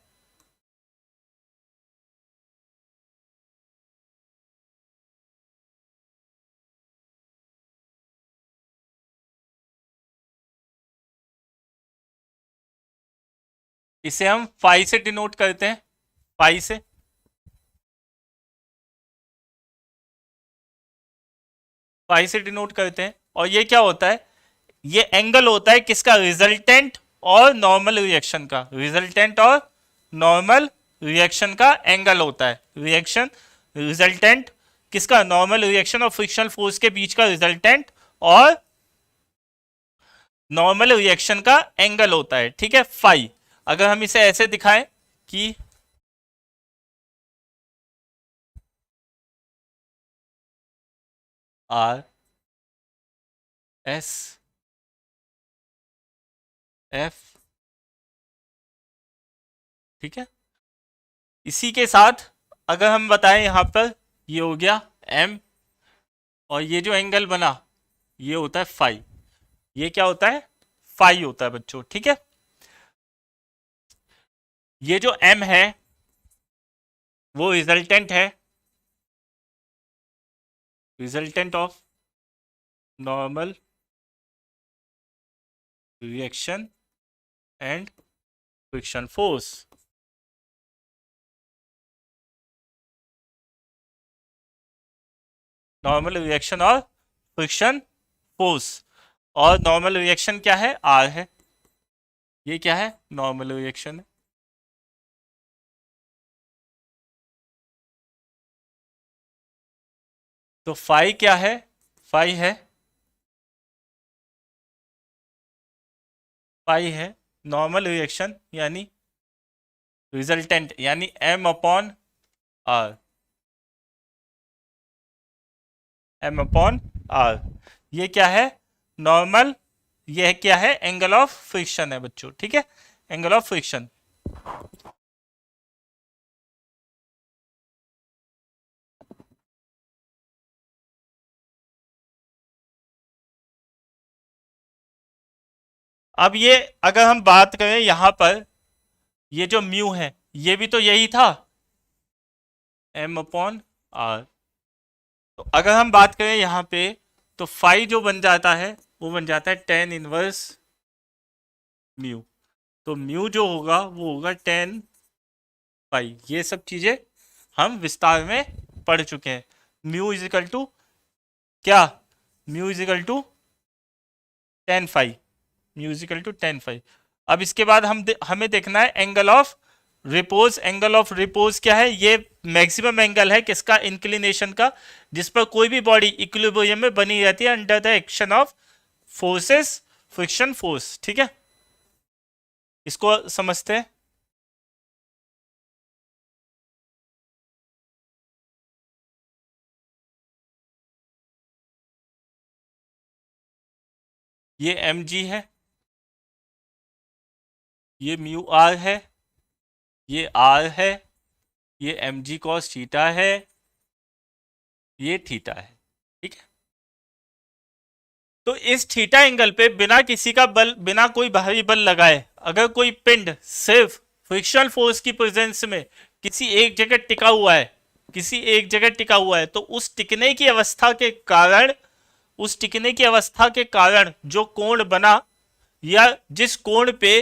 इसे हम फाई से डिनोट करते हैं, फाई से। फाई से डिनोट करते हैं, और ये क्या होता है? ये एंगल होता है किसका? रिजल्टेंट और नॉर्मल रिएक्शन का। रिजल्टेंट और नॉर्मल रिएक्शन का एंगल होता है। रिएक्शन रिजल्टेंट किसका? नॉर्मल रिएक्शन और फ्रिक्शनल फोर्स के बीच का रिजल्टेंट और नॉर्मल रिएक्शन का एंगल होता है। ठीक है, फाई। अगर हम इसे ऐसे दिखाएं कि आर एस एफ, ठीक है, इसी के साथ अगर हम बताएं यहां पर ये हो गया एम, और ये जो एंगल बना ये होता है फाई। ये क्या होता है? फाई होता है बच्चों। ठीक है, ये जो एम है वो रिजल्टेंट है, resultant of normal reaction and friction force. Normal reaction और फ्रिक्शन फोर्स, और नॉर्मल रिएक्शन क्या है? आर है। ये क्या है? नॉर्मल रिएक्शन है। तो फाई क्या है? फाई है, फाई है नॉर्मल रिएक्शन यानी रिजल्टेंट, यानी M upon R, M upon R. ये क्या है? नॉर्मल। ये क्या है? एंगल ऑफ फ्रिक्शन है बच्चों। ठीक है, एंगल ऑफ फ्रिक्शन। अब ये अगर हम बात करें यहां पर, ये जो म्यू है ये भी तो यही था, एम अपॉन आर। तो अगर हम बात करें यहां पे तो फाई जो बन जाता है वो बन जाता है टेन इनवर्स म्यू। तो म्यू जो होगा वो होगा टेन फाई। ये सब चीजें हम विस्तार में पढ़ चुके हैं। म्यू इज इक्वल टू क्या? Mu is equal to tan phi. Mu is equal to tan phi. अब इसके बाद हमें देखना है angle of repose, angle of repose क्या है? ये मैक्सिमम एंगल है किसका? इंक्लिनेशन का, जिस पर कोई भी बॉडी इक्विलिब्रियम में बनी रहती है under the action of forces, friction force. ठीक है, इसको समझते हैं। ये एम जी है, ये म्यू आर है, ये आर है, ये एम जी कॉस थीटा है, ये थीटा है। ठीक है, तो इस थीटा एंगल पे बिना किसी का बल, बिना कोई बाहरी बल लगाए, अगर कोई पिंड सिर्फ फ्रिक्शनल फोर्स की प्रेजेंस में किसी एक जगह टिका हुआ है, किसी एक जगह टिका हुआ है, तो उस टिकने की अवस्था के कारण, उस टिकने की अवस्था के कारण जो कोण बना, या जिस कोण पे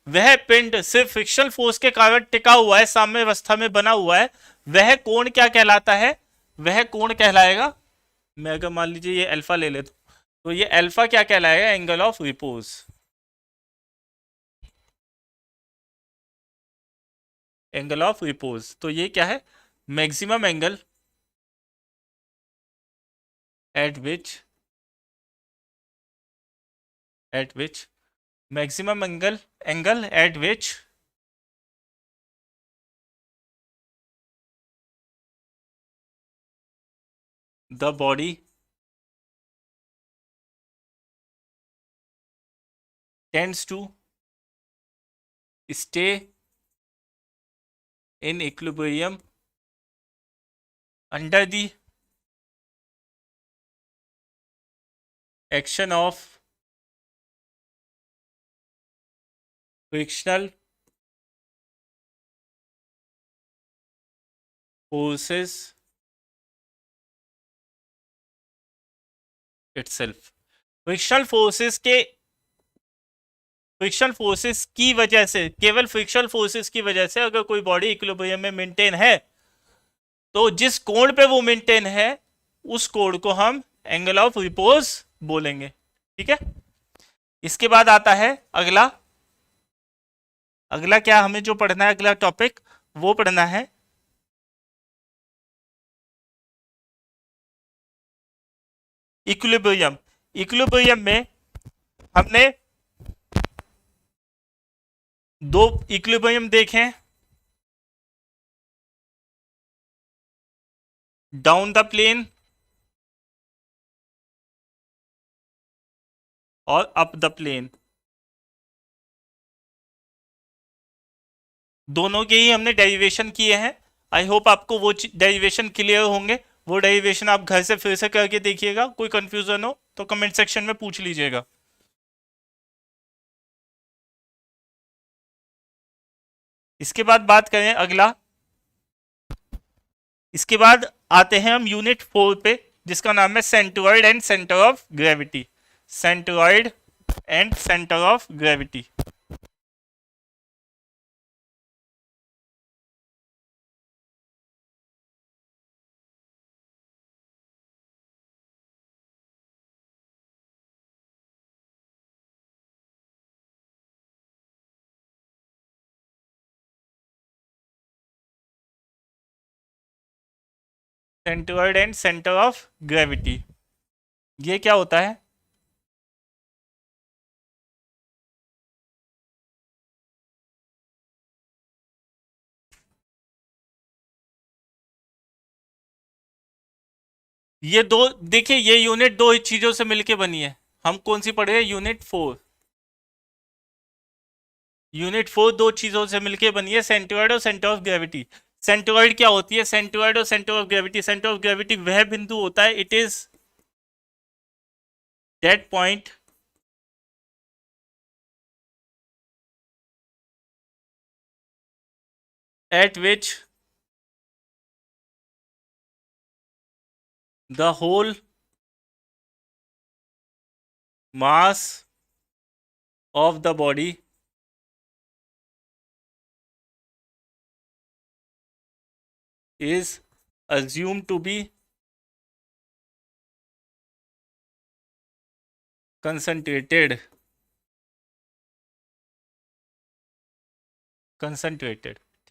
वह पिंड सिर्फ फ्रिक्शनल फोर्स के कारण टिका हुआ है, साम्य अवस्था में बना हुआ है, वह कोण क्या कहलाता है? वह कोण कहलाएगा, मैं अगर मान लीजिए ये अल्फा ले लेता तो ये अल्फा क्या कहलाएगा? Angle of repose. Angle of repose, तो ये क्या है? Maximum angle eight which, eight which, maximum angle, angle eight which the body tends to stay in equilibrium under the action of frictional forces itself। Frictional forces के, frictional forces की वजह से, केवल frictional forces की वजह से अगर कोई बॉडी इक्विलिब्रियम में मेंटेन है, तो जिस कोण पे वो मेंटेन है उस कोण को हम एंगल ऑफ रिपोज बोलेंगे। ठीक है, इसके बाद आता है अगला, अगला क्या हमें जो पढ़ना है, अगला टॉपिक वो पढ़ना है इक्विलिब्रियम। इक्विलिब्रियम में हमने दो इक्विलिब्रियम देखे, डाउन द प्लेन और अप द प्लेन, दोनों के ही हमने डेरिवेशन किए हैं। आई होप आपको वो डेरिवेशन क्लियर होंगे। वो डेरिवेशन आप घर से फिर से करके देखिएगा, कोई कंफ्यूजन हो तो कमेंट सेक्शन में पूछ लीजिएगा। इसके बाद बात करें अगला, इसके बाद आते हैं हम यूनिट 4 पे, जिसका नाम है centroid and centre of gravity. Centroid and centre of gravity. Centroid and centre of gravity, ये क्या होता है? ये दो, देखिए ये यूनिट दो चीजों से मिलके बनी है। हम कौन सी पढ़े? यूनिट 4। यूनिट 4 दो चीजों से मिलके बनी है, सेंट्रॉइड और सेंटर ऑफ ग्रेविटी। सेंट्रॉइड क्या होती है? सेंट्रॉइड और centre of gravity, centre of gravity वह बिंदु होता है, it is that point at which the whole mass of the body is assumed to be concentrated।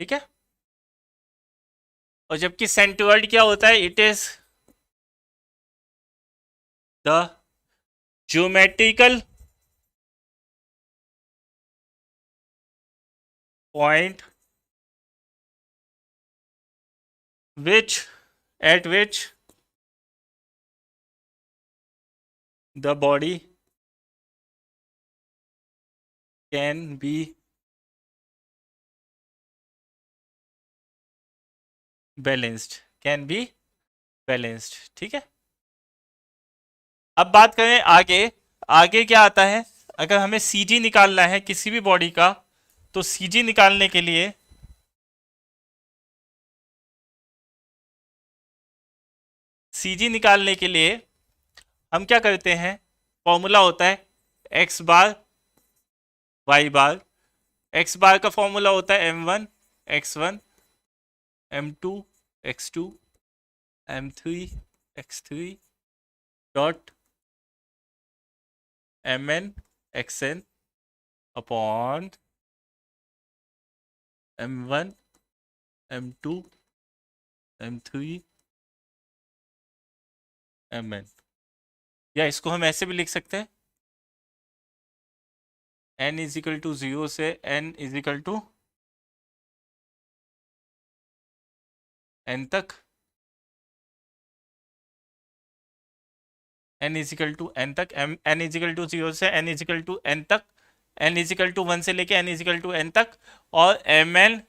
ठीक है। और जबकि सेंट्रोइड क्या होता है, it is the geometrical point which at which the body can be balanced, can be balanced। ठीक है। अब बात करें आगे, आगे क्या आता है, अगर हमें सीजी निकालना है किसी भी बॉडी का, तो सीजी निकालने के लिए हम क्या करते हैं, फॉर्मूला होता है एक्स बार वाई बार। एक्स बार का फॉर्मूला होता है m1 x1, m2 x2, m3 x3 dot mn xn upon m1 m2 m3 mn। या इसको हम ऐसे भी लिख सकते हैं, n इज इक्वल टू 0 से n is equal to n तक, n is equal to n तक, n इज इक्वल टू 0 से n is equal to n तक, n इज इक्वल टू 1 से लेके n is equal to n तक, और mn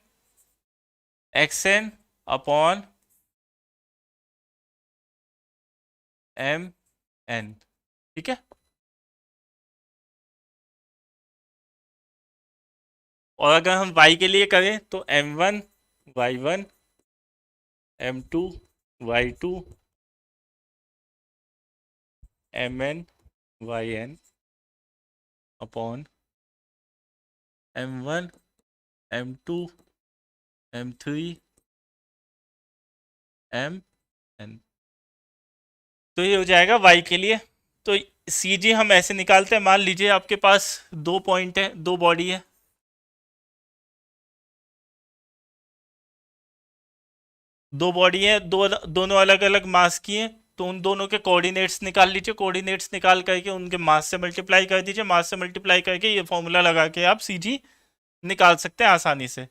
xn upon mn। ठीक है। और अगर हम y के लिए करें तो m1 y1 m2 y2 mn yn upon m1 m2 m3 mn। तो ये हो जाएगा y के लिए। तो सी जी हम ऐसे निकालते हैं, मान लीजिए आपके पास दो पॉइंट है, दो बॉडी है, दोनों अलग अलग मास की हैं, तो उन दोनों के कोऑर्डिनेट्स निकाल लीजिए, कोऑर्डिनेट्स निकाल करके उनके मास से मल्टीप्लाई कर दीजिए, मास से मल्टीप्लाई करके ये फॉर्मूला लगा के आप सी जी निकाल सकते हैं आसानी से।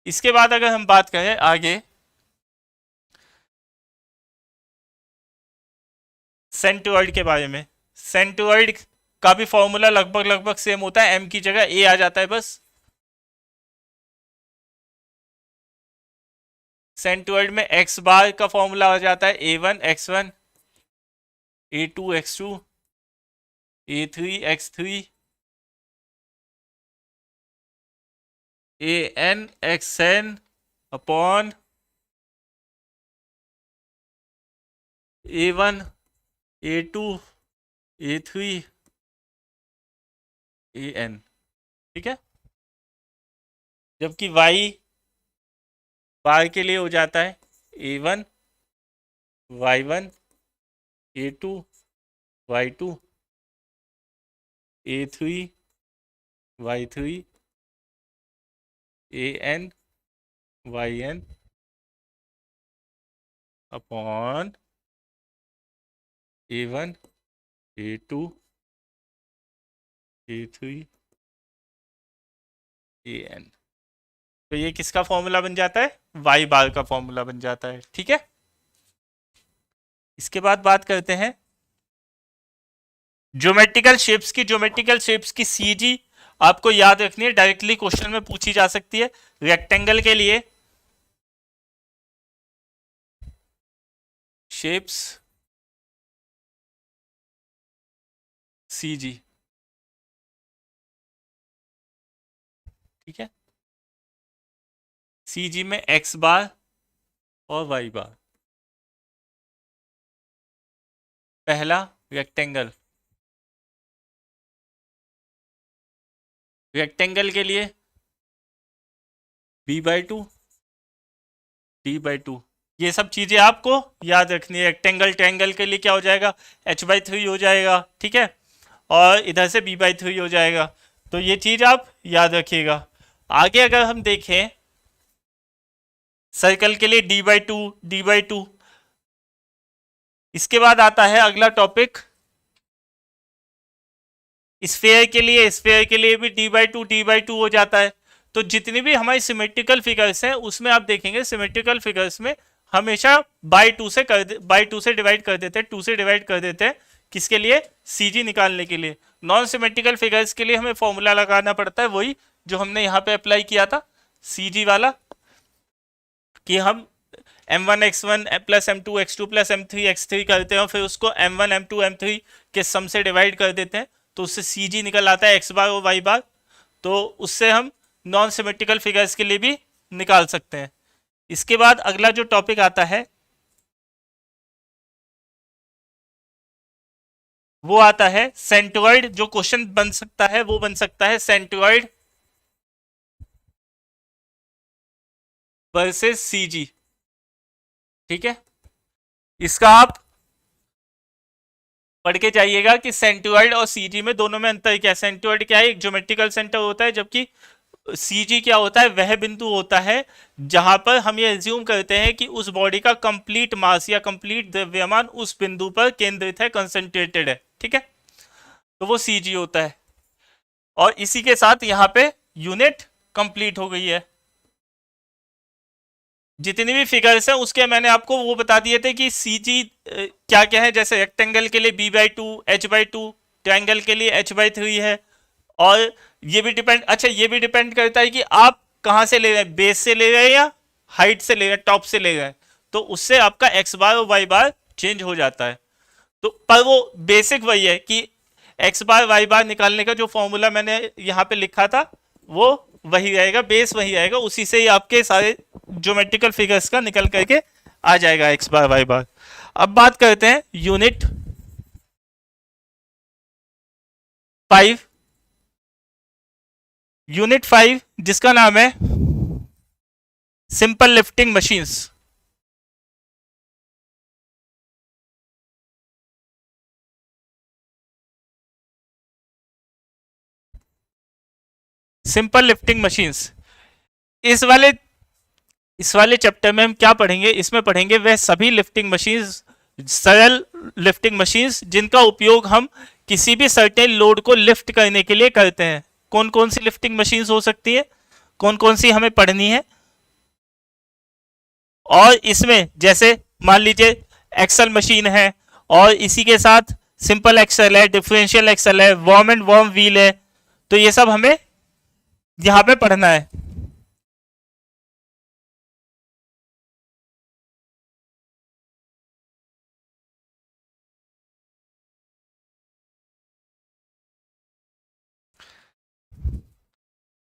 इसके बाद अगर हम बात करें आगे सेंट्रोइड के बारे में, सेंट्रोइड का भी फॉर्मूला लगभग लगभग सेम होता है, एम की जगह ए आ जाता है बस। सेंट्रोइड में एक्स बार का फॉर्मूला आ जाता है a1 x1, a2 x2, a3 x3, an xn upon a1 a2 a3 an। ठीक है। जबकि y बार के लिए हो जाता है a1 y1 a2 y2 a3 y3 an yn upon a1 a2 a3 an। तो ये किसका फॉर्मूला बन जाता है, वाई बार का फॉर्मूला बन जाता है। ठीक है। इसके बाद बात करते हैं ज्योमेट्रिकल शेप्स की। ज्योमेट्रिकल शेप्स की सीजी आपको याद रखनी है, डायरेक्टली क्वेश्चन में पूछी जा सकती है। रेक्टेंगल के लिए शेप्स सीजी। ठीक है। सीजी में एक्स बार और वाई बार। पहला रेक्टेंगल, रेक्टेंगल के लिए b/2 d/2, ये सब चीजें आपको याद रखनी है। रेक्टेंगल ट्रायंगल के लिए क्या हो जाएगा, h/3 हो जाएगा। ठीक है। और इधर से b/3 हो जाएगा। तो ये चीज आप याद रखिएगा। आगे अगर हम देखें सर्कल के लिए d/2 d/2। इसके बाद आता है अगला टॉपिक स्फेयर के लिए भी d/2 हो जाता है। तो जितनी भी हमारी सिमेट्रिकल फिगर्स हैं उसमें आप देखेंगे सिमेट्रिकल फिगर्स में हमेशा बाई टू से डिवाइड कर देते हैं, 2 से डिवाइड कर देते हैं। किसके लिए? सीजी निकालने के लिए। नॉन सिमेट्रिकल फिगर्स के लिए हमें फॉर्मूला लगाना पड़ता है, वही जो हमने यहाँ पे अप्लाई किया था सीजी वाला, कि हम m1 x1 plus m2 x2 plus m3 x3 करते हैं और फिर उसको m1 m2 m3 के सम से डिवाइड कर देते हैं, तो उससे सीजी निकल आता है x बार और y बार। तो उससे हम नॉन सिमेट्रिकल फिगर्स के लिए भी निकाल सकते हैं। इसके बाद अगला जो टॉपिक आता है वो आता है सेंट्रॉइड। जो क्वेश्चन बन सकता है वो बन सकता है सेंट्रॉइड वर्सेस सीजी। ठीक है, इसका आप पढ़ के जाइएगा कि सेंट्रॉइड और सीजी में दोनों में अंतर क्या है। सेंट्रॉइड क्या है? एक ज्योमेट्रिकल सेंटर होता है, जबकि सीजी क्या होता है? वह बिंदु होता है जहां पर हम ये एज्यूम करते हैं कि उस बॉडी का कंप्लीट मास या कंप्लीट द्रव्यमान उस बिंदु पर केंद्रित है, कंसंट्रेटेड है। ठीक है, तो वो सीजी होता है। और इसी के साथ यहां पे यूनिट कंप्लीट हो गई है। जितनी भी फिगर्स हैं उसके मैंने आपको वो बता दिए थे कि सीजी क्या क्या है। जैसे रेक्टेंगल के लिए b/2 h/2, ट्रायंगल के लिए h/3 है। और ये भी डिपेंड, अच्छा ये भी डिपेंड करता है कि आप कहां से ले रहे हैं, बेस से ले रहे हैं या हाइट से ले रहे हैं, टॉप से ले रहे हैं। तो उससे आपका एक्स बार और वाई बार चेंज हो जाता है। तो पर वो बेसिक वही है कि एक्स बार वाई बार निकालने का जो फॉर्मूला मैंने यहाँ पे लिखा था वो वही रहेगा, बेस वही रहेगा, उसी से ही आपके सारे ज्योमेट्रिकल फिगर्स का निकल करके आ जाएगा एक्स बार वाई बार। अब बात करते हैं यूनिट 5। यूनिट 5 जिसका नाम है simple lifting machines. Simple lifting machines इस वाले इस वाले चैप्टर में हम क्या पढ़ेंगे? इसमें पढ़ेंगे वह सभी लिफ्टिंग मशीन्स, सरल लिफ्टिंग मशीन्स जिनका उपयोग हम किसी भी सर्टेन लोड को लिफ्ट करने के लिए करते हैं। कौन कौन सी लिफ्टिंग मशीन्स हो सकती है, कौन कौन सी हमें पढ़नी है। और इसमें जैसे मान लीजिए एक्सल मशीन है, और इसी के साथ सिंपल एक्सल है, डिफरेंशियल एक्सल है, वॉर्म एंड वॉर्म व्हील है। तो ये सब हमें यहां पे पढ़ना है।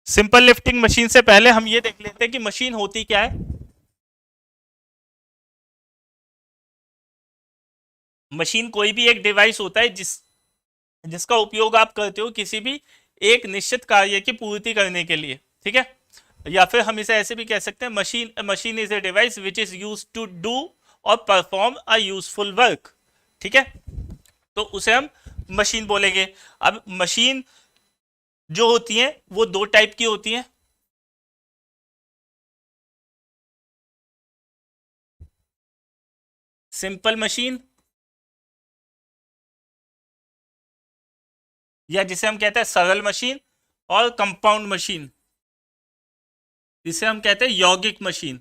सिंपल लिफ्टिंग मशीन से पहले हम ये देख लेते हैं कि मशीन होती क्या है। मशीन कोई भी एक डिवाइस होता है जिसका उपयोग आप करते हो किसी भी एक निश्चित कार्य की पूर्ति करने के लिए। ठीक है, या फिर हम इसे ऐसे भी कह सकते हैं, machine is a device which is use to do और परफॉर्म अ यूजफुल वर्क। ठीक है, तो उसे हम मशीन बोलेंगे। अब मशीन जो होती है वो दो टाइप की होती है। सिंपल मशीन, या जिसे हम कहते हैं सरल मशीन, और कंपाउंड मशीन जिसे हम कहते हैं यौगिक मशीन।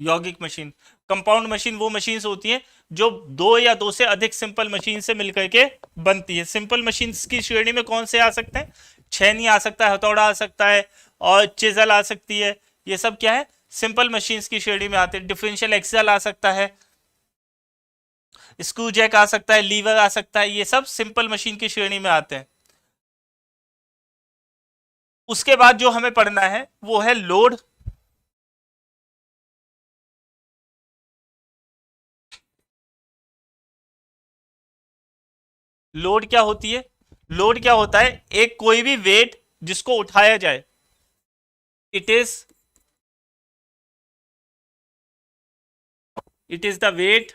यौगिक मशीन, कंपाउंड मशीन वो मशीन्स होती हैं जो दो या दो से अधिक सिंपल मशीन से मिलकर के बनती है। सिंपल मशीन्स की श्रेणी में कौन से आ सकते हैं? छेनी आ सकता है, हथौड़ा आ सकता है, और चिजल आ सकती है। ये सब क्या है? सिंपल मशीन्स की श्रेणी में आते हैं। डिफरेंशियल एक्सल आ सकता है, स्क्रू जैक आ सकता है, लीवर आ सकता है, ये सब सिंपल मशीन की श्रेणी में आते हैं। उसके बाद जो हमें पढ़ना है वो है लोड। लोड क्या होती है? लोड क्या होता है? एक कोई भी वेट जिसको उठाया जाए। It is the weight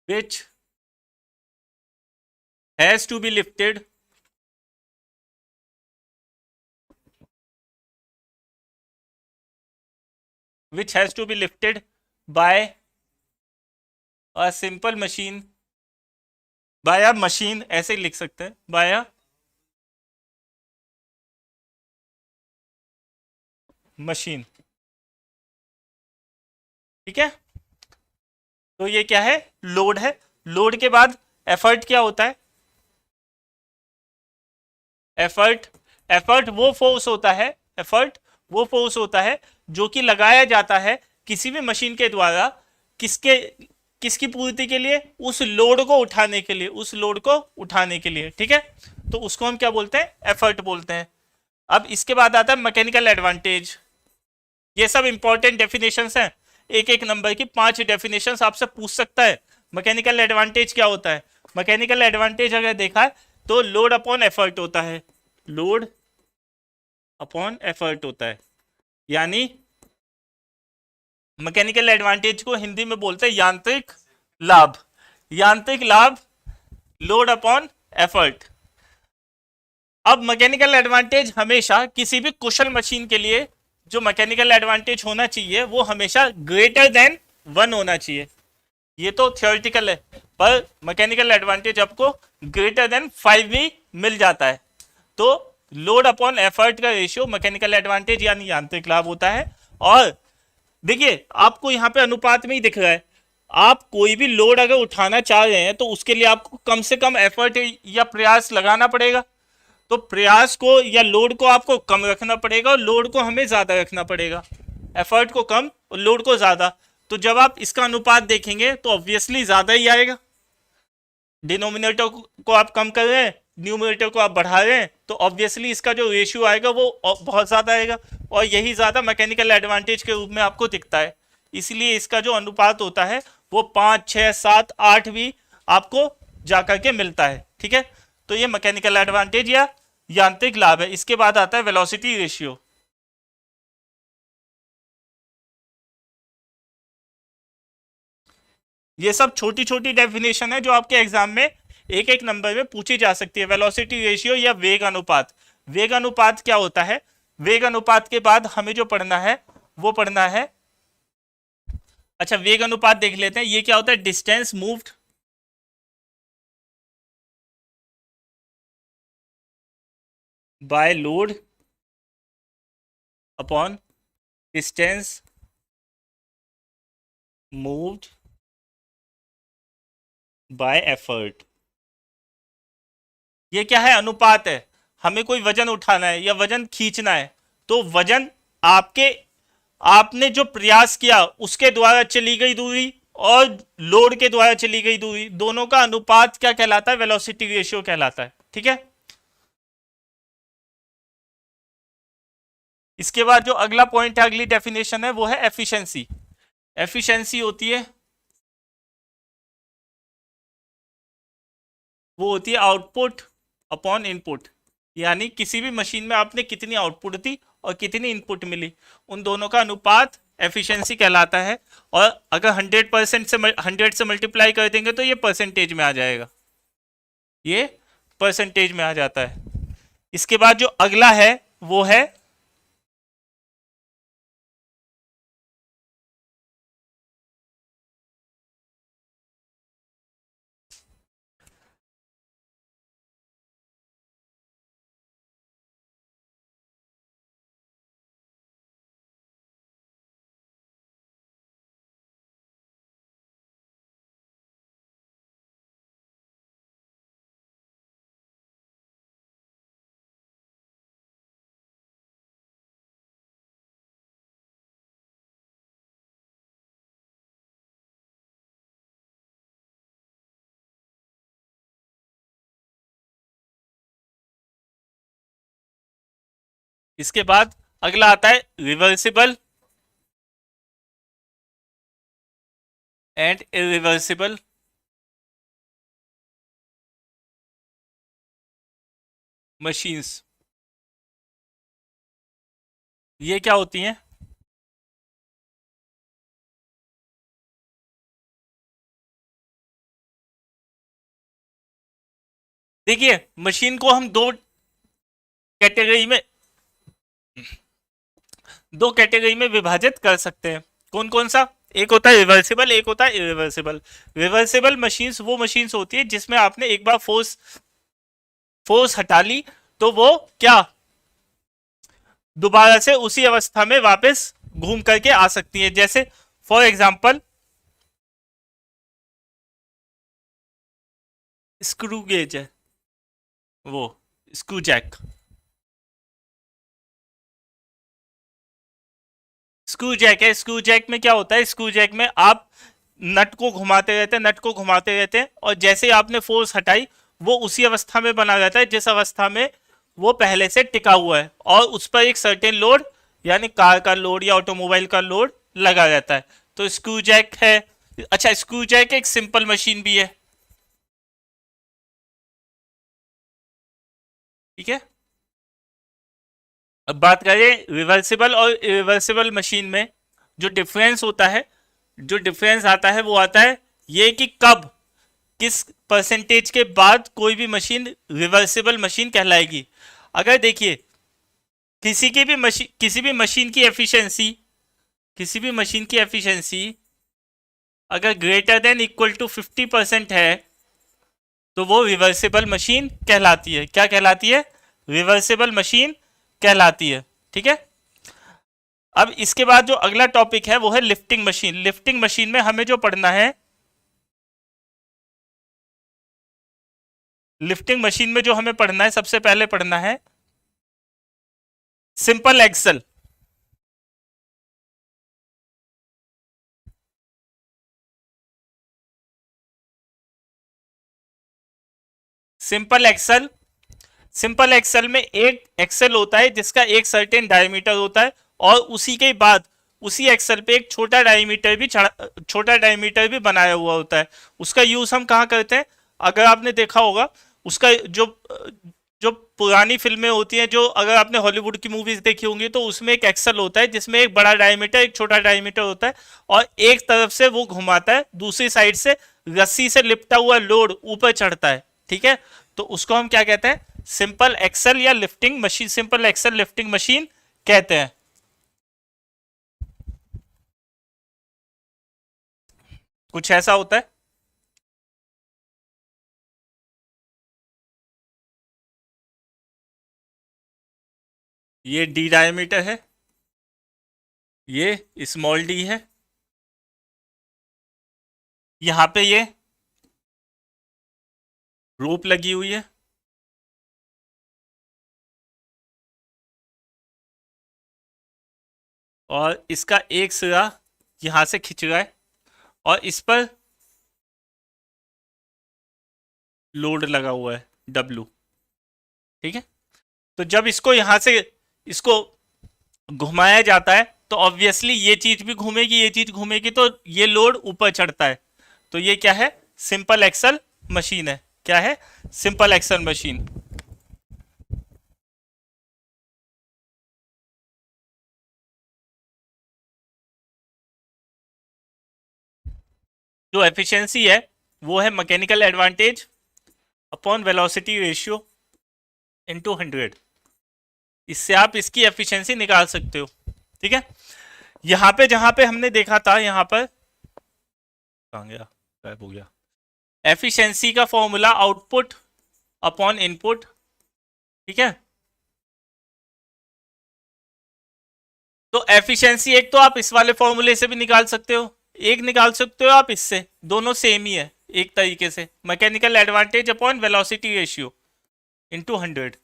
which has to be lifted which has to be lifted by a simple machine, by a machine, ऐसे ही लिख सकते हैं, बाय अ मशीन। ठीक है, तो ये क्या है, लोड है। लोड के बाद एफर्ट क्या होता है, एफर्ट, एफर्ट वो फोर्स होता है, एफर्ट वो फोर्स होता है जो कि लगाया जाता है किसी भी मशीन के द्वारा, किसके, किसकी पूर्ति के लिए, उस लोड को उठाने के लिए, उस लोड को उठाने के लिए। ठीक है, तो उसको हम क्या बोलते हैं, एफर्ट बोलते हैं। अब इसके बाद आता है मैकेनिकल एडवांटेज। ये सब इंपॉर्टेंट डेफिनेशंस हैं, एक एक नंबर की 5 डेफिनेशंस आपसे पूछ सकता है। मैकेनिकल एडवांटेज क्या होता है, मैकेनिकल एडवांटेज अगर देखा है तो लोड अपॉन एफर्ट होता है, लोड अपॉन एफर्ट होता है। यानी मैकेनिकल एडवांटेज को हिंदी में बोलते हैं यांत्रिक लाभ, यांत्रिक लाभ, लोड अपॉन एफर्ट। अब मैकेनिकल एडवांटेज हमेशा किसी भी कुशल मशीन के लिए जो मैकेनिकल एडवांटेज होना चाहिए वो हमेशा ग्रेटर देन 1 होना चाहिए। ये तो थियोरिटिकल है, पर मैकेनिकल एडवांटेज आपको ग्रेटर देन 5 भी मिल जाता है। तो लोड अपॉन एफर्ट का रेशियो मैकेनिकल एडवांटेज यानी यांत्रिक लाभ होता है। और देखिए आपको यहां पे अनुपात में ही दिख रहा है, आप कोई भी लोड अगर उठाना चाह रहे हैं तो उसके लिए आपको कम से कम एफर्ट या प्रयास लगाना पड़ेगा। तो प्रयास को या लोड को आपको कम रखना पड़ेगा और लोड को हमें ज्यादा रखना पड़ेगा, एफर्ट को कम और लोड को ज्यादा। तो जब आप इसका अनुपात देखेंगे तो ऑब्वियसली ज्यादा ही आएगा। डिनोमिनेटर को आप कम कर रहे हैं, न्यूमरेटर को आप बढ़ा रहे हैं, तो ऑब्वियसली इसका जो रेशियो आएगा वो बहुत ज्यादा आएगा, और यही ज्यादा मैकेनिकल एडवांटेज के रूप में आपको दिखता है। इसलिए इसका जो अनुपात होता है वो 5, 6, 7, 8 भी आपको जाकर के मिलता है। ठीक है, तो ये मैकेनिकल एडवांटेज या यांत्रिक लाभ है। इसके बाद आता है वेलोसिटी रेशियो। ये सब छोटी छोटी डेफिनेशन है जो आपके एग्जाम में एक एक नंबर में पूछी जा सकती है। वेलोसिटी रेशियो या वेग अनुपात, वेग अनुपात क्या होता है, वेग अनुपात के बाद हमें जो पढ़ना है वो पढ़ना है, अच्छा वेग अनुपात देख लेते हैं, ये क्या होता है, distance moved by load upon distance moved by effort. ये क्या है, अनुपात है। हमें कोई वजन उठाना है या वजन खींचना है, तो वजन आपके, आपने जो प्रयास किया उसके द्वारा चली गई दूरी और लोड के द्वारा चली गई दूरी, दोनों का अनुपात क्या कहलाता है, वेलोसिटी रेशियो कहलाता है। ठीक है, इसके बाद जो अगला पॉइंट है, अगली डेफिनेशन है वो है एफिशिएंसी। एफिशिएंसी होती है, वो होती है आउटपुट अपॉन इनपुट। यानी किसी भी मशीन में आपने कितनी आउटपुट दी और कितनी इनपुट मिली, उन दोनों का अनुपात एफिशिएंसी कहलाता है। और अगर 100% से 100 से मल्टीप्लाई कर देंगे तो ये परसेंटेज में आ जाएगा, ये परसेंटेज में आ जाता है। इसके बाद जो अगला है वो है इसके बाद अगला आता है रिवर्सिबल एंड इरिवर्सिबल मशीन्स। ये क्या होती हैं, देखिए मशीन को हम दो कैटेगरी में, दो कैटेगरी में विभाजित कर सकते हैं। कौन कौन सा? एक होता है रिवर्सिबल, एक होता है इरिवर्सिबल। रिवर्सिबल मशीन्स वो मशीन्स होती है जिसमें आपने एक बार फोर्स फोर्स हटा ली तो वो क्या दोबारा से उसी अवस्था में वापस घूम करके आ सकती है। जैसे फॉर एग्जाम्पल स्क्रू गेज है, वो स्क्रू जैक। स्क्रू जैक है, स्क्रू जैक में क्या होता है? स्क्रू जैक में आप नट को घुमाते रहते हैं, नट को घुमाते रहते हैं, और जैसे ही आपने फोर्स हटाई वो उसी अवस्था में बना रहता है जिस अवस्था में वो पहले से टिका हुआ है, और उस पर एक सर्टेन लोड यानी कार का लोड या ऑटोमोबाइल का लोड लगा रहता है। तो स्क्रू जैक है। अच्छा, स्क्रू जैक एक सिंपल मशीन भी है, ठीक है। अब बात करें रिवर्सिबल और इरिवर्सिबल मशीन में, जो डिफरेंस होता है, जो डिफरेंस आता है वो आता है ये कि कब, किस परसेंटेज के बाद कोई भी मशीन रिवर्सिबल मशीन कहलाएगी। अगर देखिए किसी भी मशीन की एफिशिएंसी, किसी भी मशीन की एफिशिएंसी अगर ग्रेटर देन इक्वल टू 50% है तो वो रिवर्सिबल मशीन कहलाती है। क्या कहलाती है? रिवर्सिबल मशीन कहलाती है, ठीक है। अब इसके बाद जो अगला टॉपिक है वो है लिफ्टिंग मशीन। लिफ्टिंग मशीन में हमें जो पढ़ना है, लिफ्टिंग मशीन में जो हमें पढ़ना है, सबसे पहले पढ़ना है simple axle. Simple axle, simple axle में एक एक्सल होता है जिसका एक सर्टेन डायमीटर होता है, और उसी के बाद उसी एक्सल पे एक छोटा डायमीटर भी बनाया हुआ होता है। उसका यूज हम कहाँ करते हैं? अगर आपने देखा होगा, उसका जो जो पुरानी फिल्में होती हैं, जो अगर आपने हॉलीवुड की मूवीज देखी होंगी तो उसमें एक एक्सल होता है जिसमें एक बड़ा डायमीटर एक छोटा डायमीटर होता है, और एक तरफ से वो घुमाता है, दूसरी साइड से रस्सी से लिपटा हुआ लोड ऊपर चढ़ता है, ठीक है। तो उसको हम क्या कहते हैं? सिंपल एक्सल या lifting machine, simple axle lifting machine कहते हैं। कुछ ऐसा होता है। ये डी डायमीटर है, ये स्मॉल डी है, यहां पे ये रोप लगी हुई है, और इसका एक सिरा यहां से खिंच रहा है, और इस पर लोड लगा हुआ है डब्लू, ठीक है। तो जब इसको यहां से इसको घुमाया जाता है तो ऑब्वियसली ये चीज भी घूमेगी, ये चीज घूमेगी, तो ये लोड ऊपर चढ़ता है। तो ये क्या है? सिंपल एक्सल मशीन है। क्या है? Simple axle machine. जो एफिशिएंसी है वो है mechanical advantage upon velocity ratio into 100। इससे आप इसकी एफिशिएंसी निकाल सकते हो, ठीक है। यहाँ पे जहां पे हमने देखा था, यहाँ पर कहाँ गया, गायब हो गया। एफिशिएंसी का फॉर्मूला आउटपुट अपॉन इनपुट, ठीक है। तो एफिशिएंसी एक तो आप इस वाले फॉर्मूले से भी निकाल सकते हो, एक निकाल सकते हो आप इससे, दोनों सेम ही है एक तरीके से। Mechanical advantage upon velocity ratio into 100,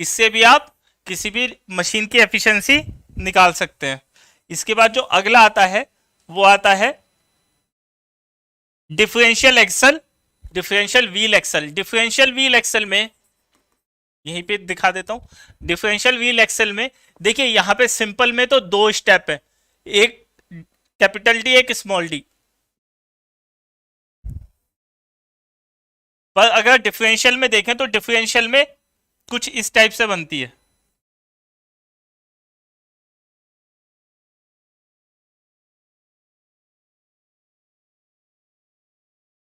इससे भी आप किसी भी मशीन की एफिशिएंसी निकाल सकते हैं। इसके बाद जो अगला आता है वो आता है differential axle, differential wheel axle. Differential wheel axle में यहीं पे दिखा देता हूं। डिफरेंशियल व्हील एक्सल में देखिए, यहां पे सिंपल में तो दो स्टेप है, एक कैपिटल डी एक स्मॉल डी, पर अगर डिफरेंशियल में देखें तो डिफरेंशियल में कुछ इस टाइप से बनती है,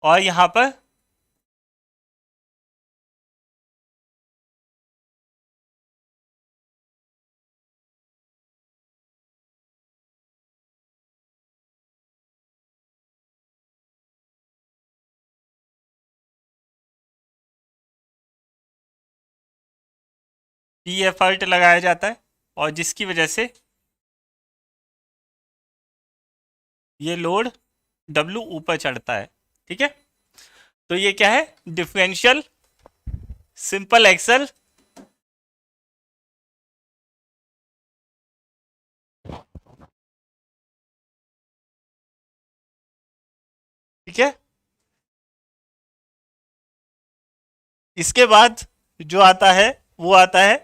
और यहां पर पी एफर्ट लगाया जाता है और जिसकी वजह से ये लोड डब्लू ऊपर चढ़ता है। ठीक है, तो ये क्या है, डिफरेंशियल सिंपल एक्सल ठीक है। इसके बाद जो आता है वो आता है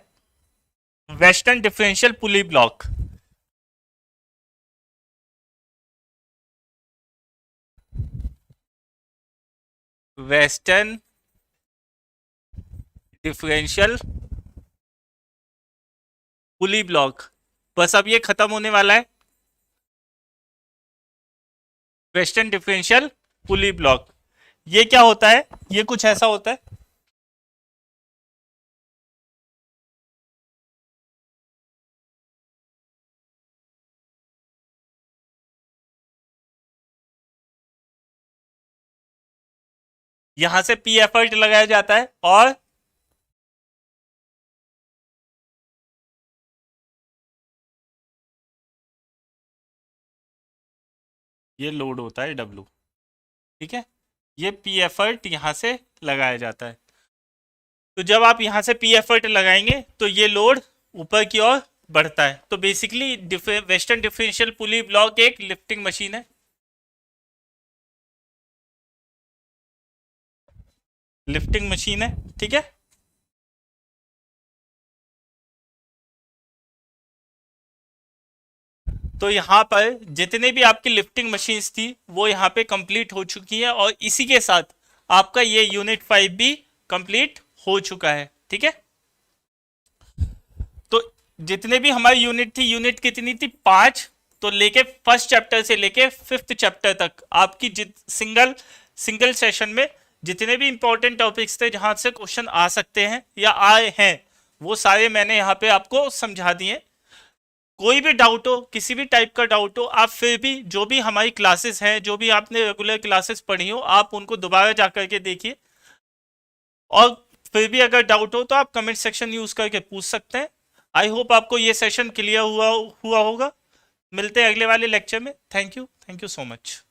वेस्टर्न डिफरेंशियल पुली ब्लॉक। वेस्टर्न डिफरेंशियल पुली ब्लॉक, बस अब ये खत्म होने वाला है। वेस्टर्न डिफरेंशियल पुली ब्लॉक ये क्या होता है, ये कुछ ऐसा होता है। यहां से पी एफर्ट लगाया जाता है और ये लोड होता है डब्लू। ठीक है, ये पी एफर्ट यहां से लगाया जाता है। तो जब आप यहां से पी एफर्ट लगाएंगे तो ये लोड ऊपर की ओर बढ़ता है। तो बेसिकली वेस्टर्न डिफरेंशियल पुली ब्लॉक एक लिफ्टिंग मशीन है, लिफ्टिंग मशीन है। ठीक है, तो यहाँ पर जितने भी आपकी लिफ्टिंग मशीन्स थी वो यहाँ पे कंप्लीट हो चुकी है और इसी के साथ आपका ये यूनिट 5 भी कंप्लीट हो चुका है। ठीक है, तो जितने भी हमारी यूनिट थी, यूनिट कितनी थी, 5। तो लेके फर्स्ट चैप्टर से लेके 5th चैप्टर तक आपकी सिंगल सिंगल सेशन में जितने भी इंपॉर्टेंट टॉपिक्स थे जहां से क्वेश्चन आ सकते हैं या आए हैं वो सारे मैंने यहाँ पे आपको समझा दिए। कोई भी डाउट हो, किसी भी टाइप का डाउट हो, आप फिर भी जो भी हमारी क्लासेस हैं, जो भी आपने रेगुलर क्लासेस पढ़ी हो, आप उनको दोबारा जा करके देखिए। और फिर भी अगर डाउट हो तो आप कमेंट सेक्शन यूज करके पूछ सकते हैं। आई होप आपको ये सेशन क्लियर हुआ होगा। मिलते हैं अगले वाले लेक्चर में। Thank you so much.